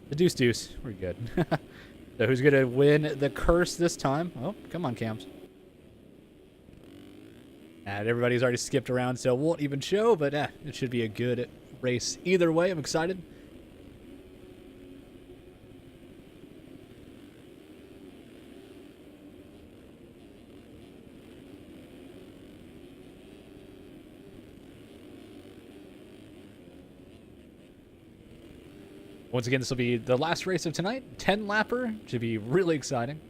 The deuce deuce. We're good. So who's going to win the curse this time? Oh, come on, Cams. And everybody's already skipped around, so it won't even show, but it should be a good race. Either way, I'm excited. Once again, this will be the last race of tonight. 10-lapper. Should be really exciting.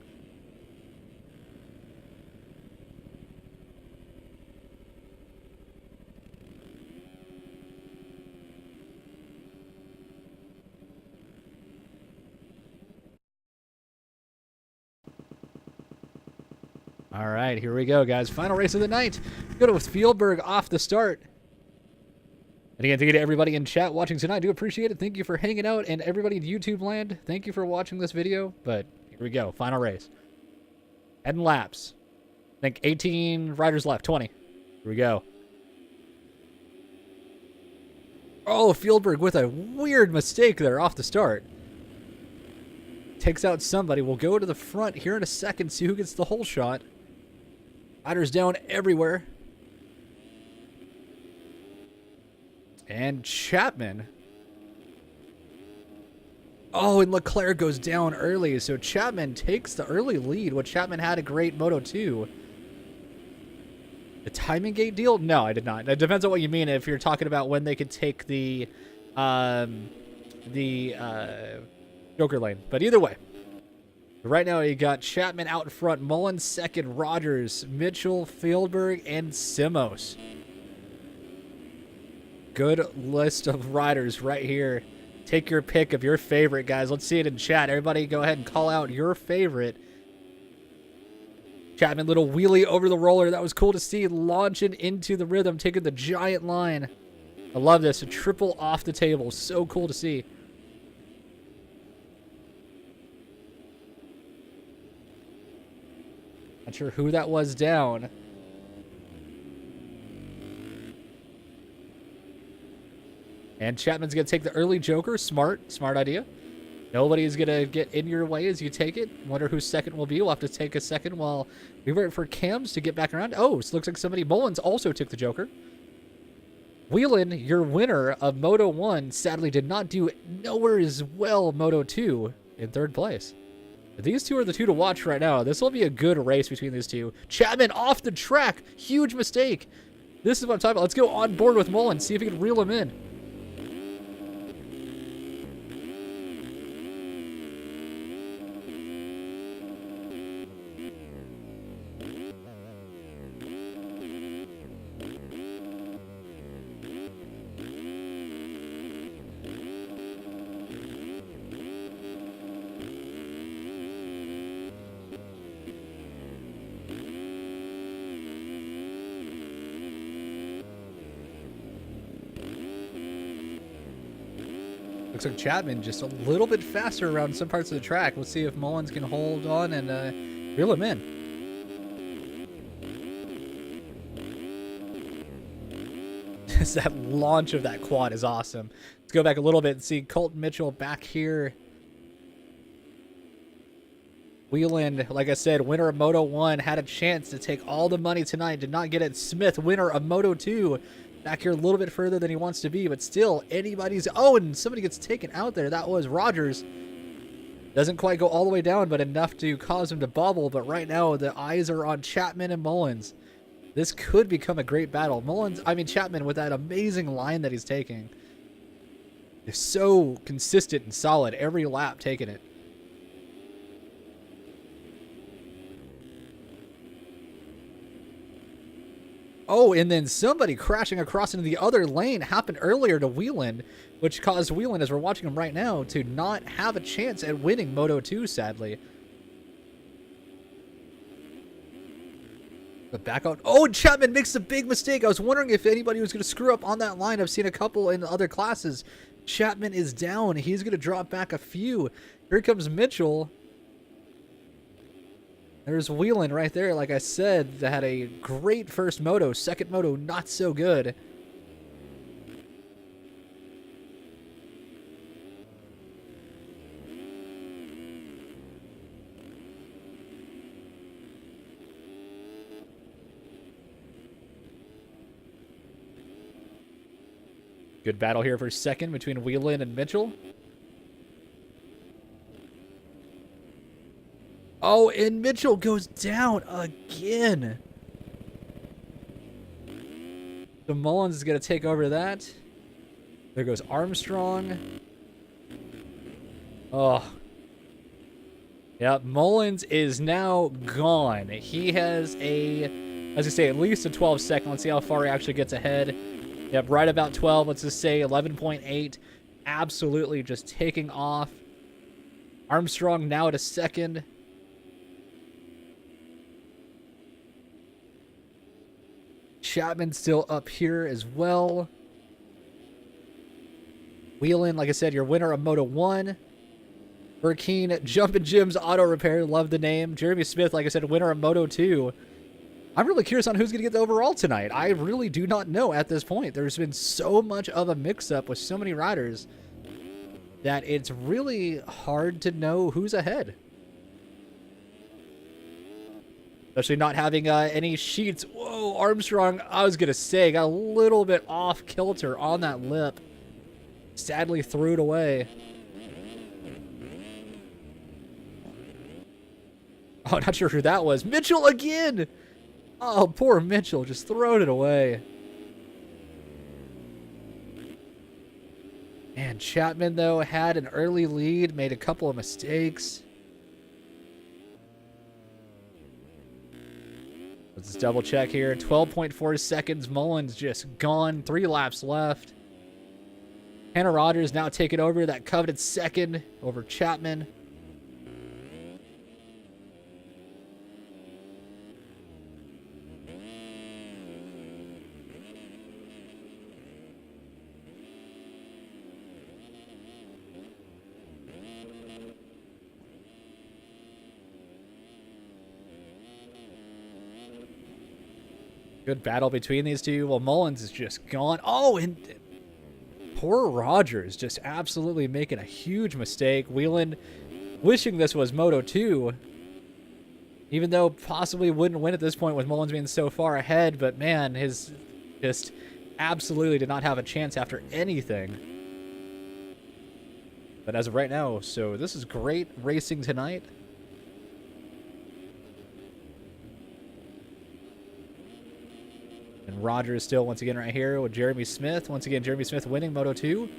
All right, here we go, guys. Final race of the night. Go with Fieldberg off the start. And again, thank you to everybody in chat watching tonight. I do appreciate it. Thank you for hanging out. And everybody in YouTube land, thank you for watching this video. But here we go. Final race. 10 laps. I think 18 riders left. 20. Here we go. Oh, Fieldberg with a weird mistake there off the start. Takes out somebody. We'll go to the front here in a second, see who gets the whole shot. Riders down everywhere. And Chapman. Oh, and Leclerc goes down early, so Chapman takes the early lead. What Chapman had a great Moto 2. The timing gate deal? No, I did not. It depends on what you mean. If you're talking about when they could take the Joker lane. But either way. Right now, you got Chapman out in front, Mullins second, Rogers, Mitchell, Fieldberg, and Simos. Good list of riders right here. Take your pick of your favorite, guys. Let's see it in chat. Everybody go ahead and call out your favorite. Chapman, little wheelie over the roller. That was cool to see. Launching into the rhythm, taking the giant line. I love this. A triple off the table. So cool to see. Not sure who that was down. And Chapman's going to take the early Joker. Smart idea. Nobody's going to get in your way as you take it. Wonder who second will be. We'll have to take a second while we wait for Cams to get back around. Oh, it looks like somebody, Mullins, also took the Joker. Whelan, your winner of Moto 1, sadly did not do nowhere as well Moto 2 in third place. But these two are the two to watch right now. This will be a good race between these two. Chapman off the track. Huge mistake. This is what I'm talking about. Let's go on board with Mullins. See if we can reel him in. Looks like Chapman just a little bit faster around some parts of the track. Let's see if Mullins can hold on and reel him in. Just that launch of that quad is awesome. Let's go back a little bit and see Colton Mitchell back here. Wheeland, like I said, winner of Moto 1, had a chance to take all the money tonight. Did not get it. Smith, winner of Moto 2. Back here a little bit further than he wants to be, but still anybody's... Oh, and somebody gets taken out there. That was Rogers. Doesn't quite go all the way down, but enough to cause him to bobble. But right now, the eyes are on Chapman and Mullins. This could become a great battle. Chapman, with that amazing line that he's taking, is so consistent and solid every lap taking it. Oh, and then somebody crashing across into the other lane happened earlier to Wheeland, which caused Wheeland, as we're watching him right now, to not have a chance at winning Moto 2, sadly. But back out. Oh, and Chapman makes a big mistake. I was wondering if anybody was going to screw up on that line. I've seen a couple in other classes. Chapman is down. He's going to drop back a few. Here comes Mitchell. There's Wheeland right there, like I said, that had a great first moto. Second moto, not so good. Good battle here for second between Wheeland and Mitchell. Oh, and Mitchell goes down again. So Mullins is going to take over that. There goes Armstrong. Oh. Yeah, Mullins is now gone. He has as I say, at least a 12 second. Let's see how far he actually gets ahead. Yep, right about 12. Let's just say 11.8. Absolutely just taking off. Armstrong now at a second. Chapman still up here as well. Wheeland, like I said, your winner of Moto 1. Burkeen, Jumpin' Jim's Auto Repair, love the name. Jeremy Smith, like I said, winner of Moto 2. I'm really curious on who's going to get the overall tonight. I really do not know at this point. There's been so much of a mix-up with so many riders that it's really hard to know who's ahead. Especially not having any sheets. Whoa, Armstrong, I was going to say, got a little bit off kilter on that lip. Sadly threw it away. Oh, not sure who that was. Mitchell again! Oh, poor Mitchell, just throwing it away. Man, Chapman, though, had an early lead, made a couple of mistakes. Let's just double check here. 12.4 seconds. Mullins just gone. 3 laps left. Hannah Rogers now taking over that coveted second over Chapman. Good battle between these two. Well, Mullins is just gone. Oh, and poor Rogers just absolutely making a huge mistake. Wheeland wishing this was Moto 2. Even though possibly wouldn't win at this point with Mullins being so far ahead. But man, his just absolutely did not have a chance after anything. But as of right now, so this is great racing tonight. And Rogers still, once again, right here with Jeremy Smith. Once again, Jeremy Smith winning Moto 2.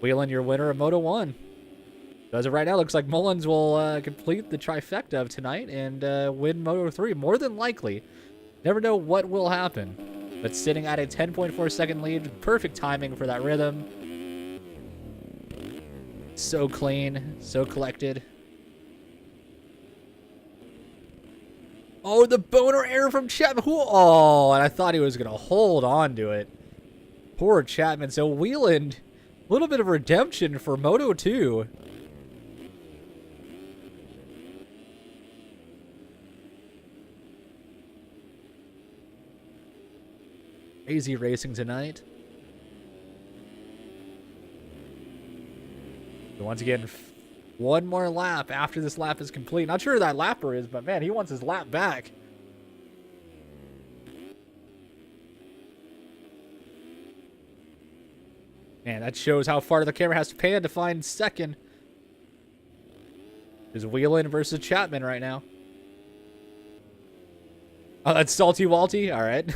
Wheeland, your winner of Moto 1. So as of right now, looks like Mullins will complete the trifecta of tonight and win Moto 3. More than likely. Never know what will happen. But sitting at a 10.4 second lead. Perfect timing for that rhythm. So clean. So collected. Oh, the boner error from Chapman. Oh, and I thought he was going to hold on to it. Poor Chapman. So Wheeland, a little bit of redemption for Moto 2. Crazy racing tonight. So once again, one more lap after this lap is complete. Not sure who that lapper is, but man, he wants his lap back. Man, that shows how far the camera has to pan to find second. There's Whelan versus Chapman right now. Oh, that's Salty Walty? All right.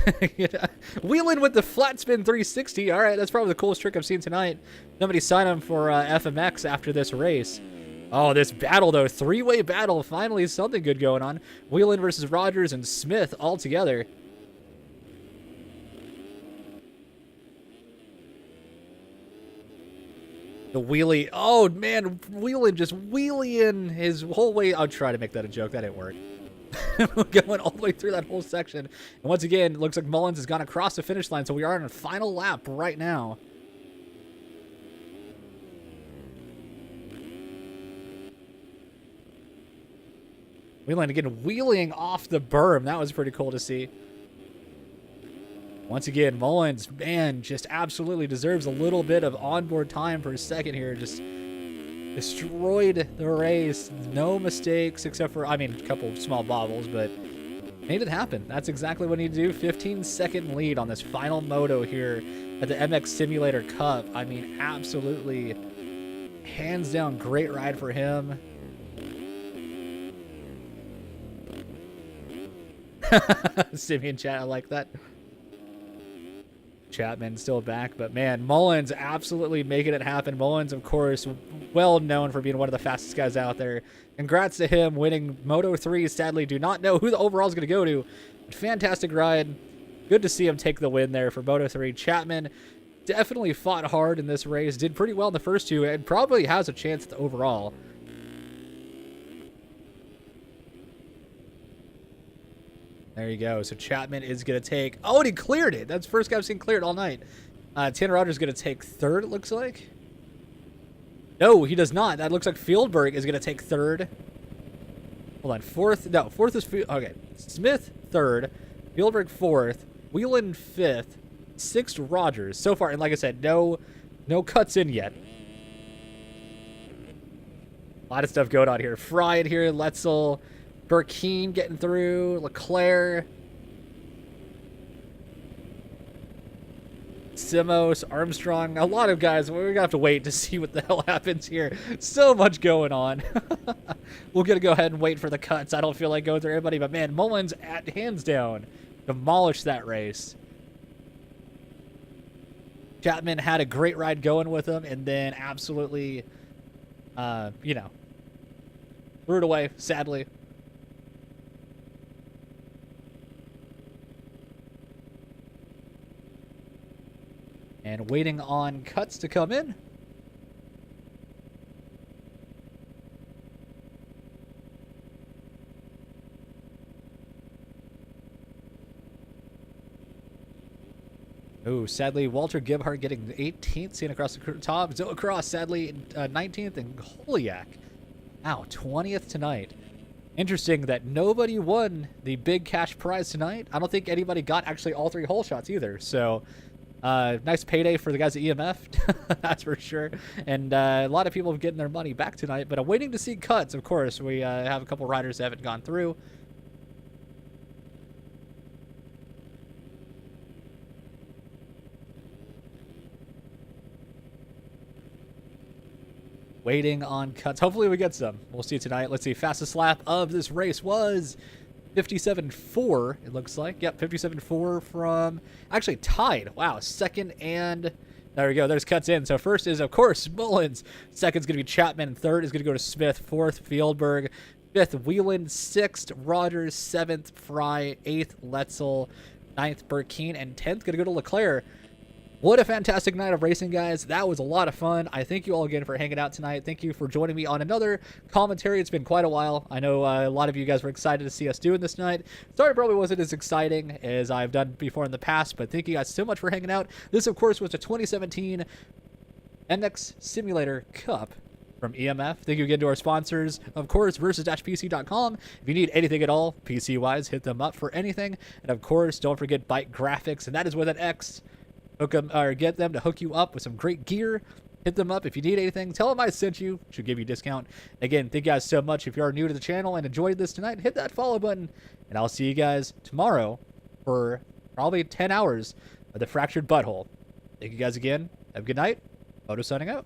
Whelan with the flat spin 360. All right, that's probably the coolest trick I've seen tonight. Somebody sign him for FMX after this race. Oh, this battle, though. Three-way battle. Finally, something good going on. Whelan versus Rogers and Smith all together. The wheelie. Oh, man. Whelan just wheeling his whole way. I'll try to make that a joke. That didn't work. Going all the way through that whole section. And once again, it looks like Mullins has gone across the finish line, so we are on a final lap right now. Whelan again wheeling off the berm. That was pretty cool to see. Once again, Mullins, man, just absolutely deserves a little bit of onboard time per second here. Just destroyed the race. No mistakes except for, I mean, a couple of small bobbles, but made it happen. That's exactly what he needed to do. 15-second lead on this final moto here at the MX Simulator Cup. I mean, absolutely, hands down, great ride for him. Simeon chat, I like that. Chapman still back, but man, Mullins absolutely making it happen. Mullins, of course, well known for being one of the fastest guys out there. Congrats to him winning Moto 3. Sadly, do not know who the overall is going to go to. Fantastic ride. Good to see him take the win there for Moto 3. Chapman definitely fought hard in this race. Did pretty well in the first two and probably has a chance at the overall. There you go. So Chapman is going to take... Oh, and he cleared it. That's the first guy I've seen clear it all night. Tanner Rogers is going to take third, it looks like. No, he does not. That looks like Fieldberg is going to take third. Hold on. Fourth. No, fourth is... Okay. Smith, third. Fieldberg, fourth. Whelan, fifth. Sixth, Rogers. So far, and like I said, no cuts in yet. A lot of stuff going on here. Fry in here. Letzel... Burkeen getting through. Leclerc. Simos. Armstrong. A lot of guys. We're going to have to wait to see what the hell happens here. So much going on. We're going to go ahead and wait for the cuts. I don't feel like going through everybody. But, man, Mullins, at hands down, demolished that race. Chapman had a great ride going with him. And then absolutely, you know, threw it away, sadly. And waiting on cuts to come in. Oh, sadly, Walter Gebhardt getting 18th, seen across the top. Zoe Cross, sadly, 19th, and Holiak. Wow, 20th tonight. Interesting that nobody won the big cash prize tonight. I don't think anybody got actually all three hole shots either, so... nice payday for the guys at EMF, that's for sure. And a lot of people have getting their money back tonight, but I'm waiting to see cuts, of course. We have a couple riders that haven't gone through. Waiting on cuts. Hopefully we get some. We'll see tonight. Let's see. Fastest lap of this race was 57.4, it looks like. Yep, 57.4 from... Actually, tied. Wow, second and... There we go. There's cuts in. So first is, of course, Mullins. Second's going to be Chapman. Third is going to go to Smith. Fourth, Fieldberg. Fifth, Whelan. Sixth, Rogers. Seventh, Fry. Eighth, Letzel. Ninth, Burkeen. And 10th, going to go to Leclerc. What a fantastic night of racing, guys. That was a lot of fun. I thank you all again for hanging out tonight. Thank you for joining me on another commentary. It's been quite a while. I know a lot of you guys were excited to see us doing this tonight. Sorry it probably wasn't as exciting as I've done before in the past, but thank you guys so much for hanging out. This, of course, was the 2017 MX Simulator Cup from EMF. Thank you again to our sponsors, of course, versus-pc.com. If you need anything at all, PC-wise, hit them up for anything. And, of course, don't forget Bike Graphics, and that is with an X. Hook them, or get them to hook you up with some great gear. Hit them up if you need anything. Tell them I sent you. Should give you a discount. Again, thank you guys so much. If you are new to the channel and enjoyed this tonight, hit that follow button. And I'll see you guys tomorrow for probably 10 hours of the Fractured Butthole. Thank you guys again. Have a good night. Moto signing out.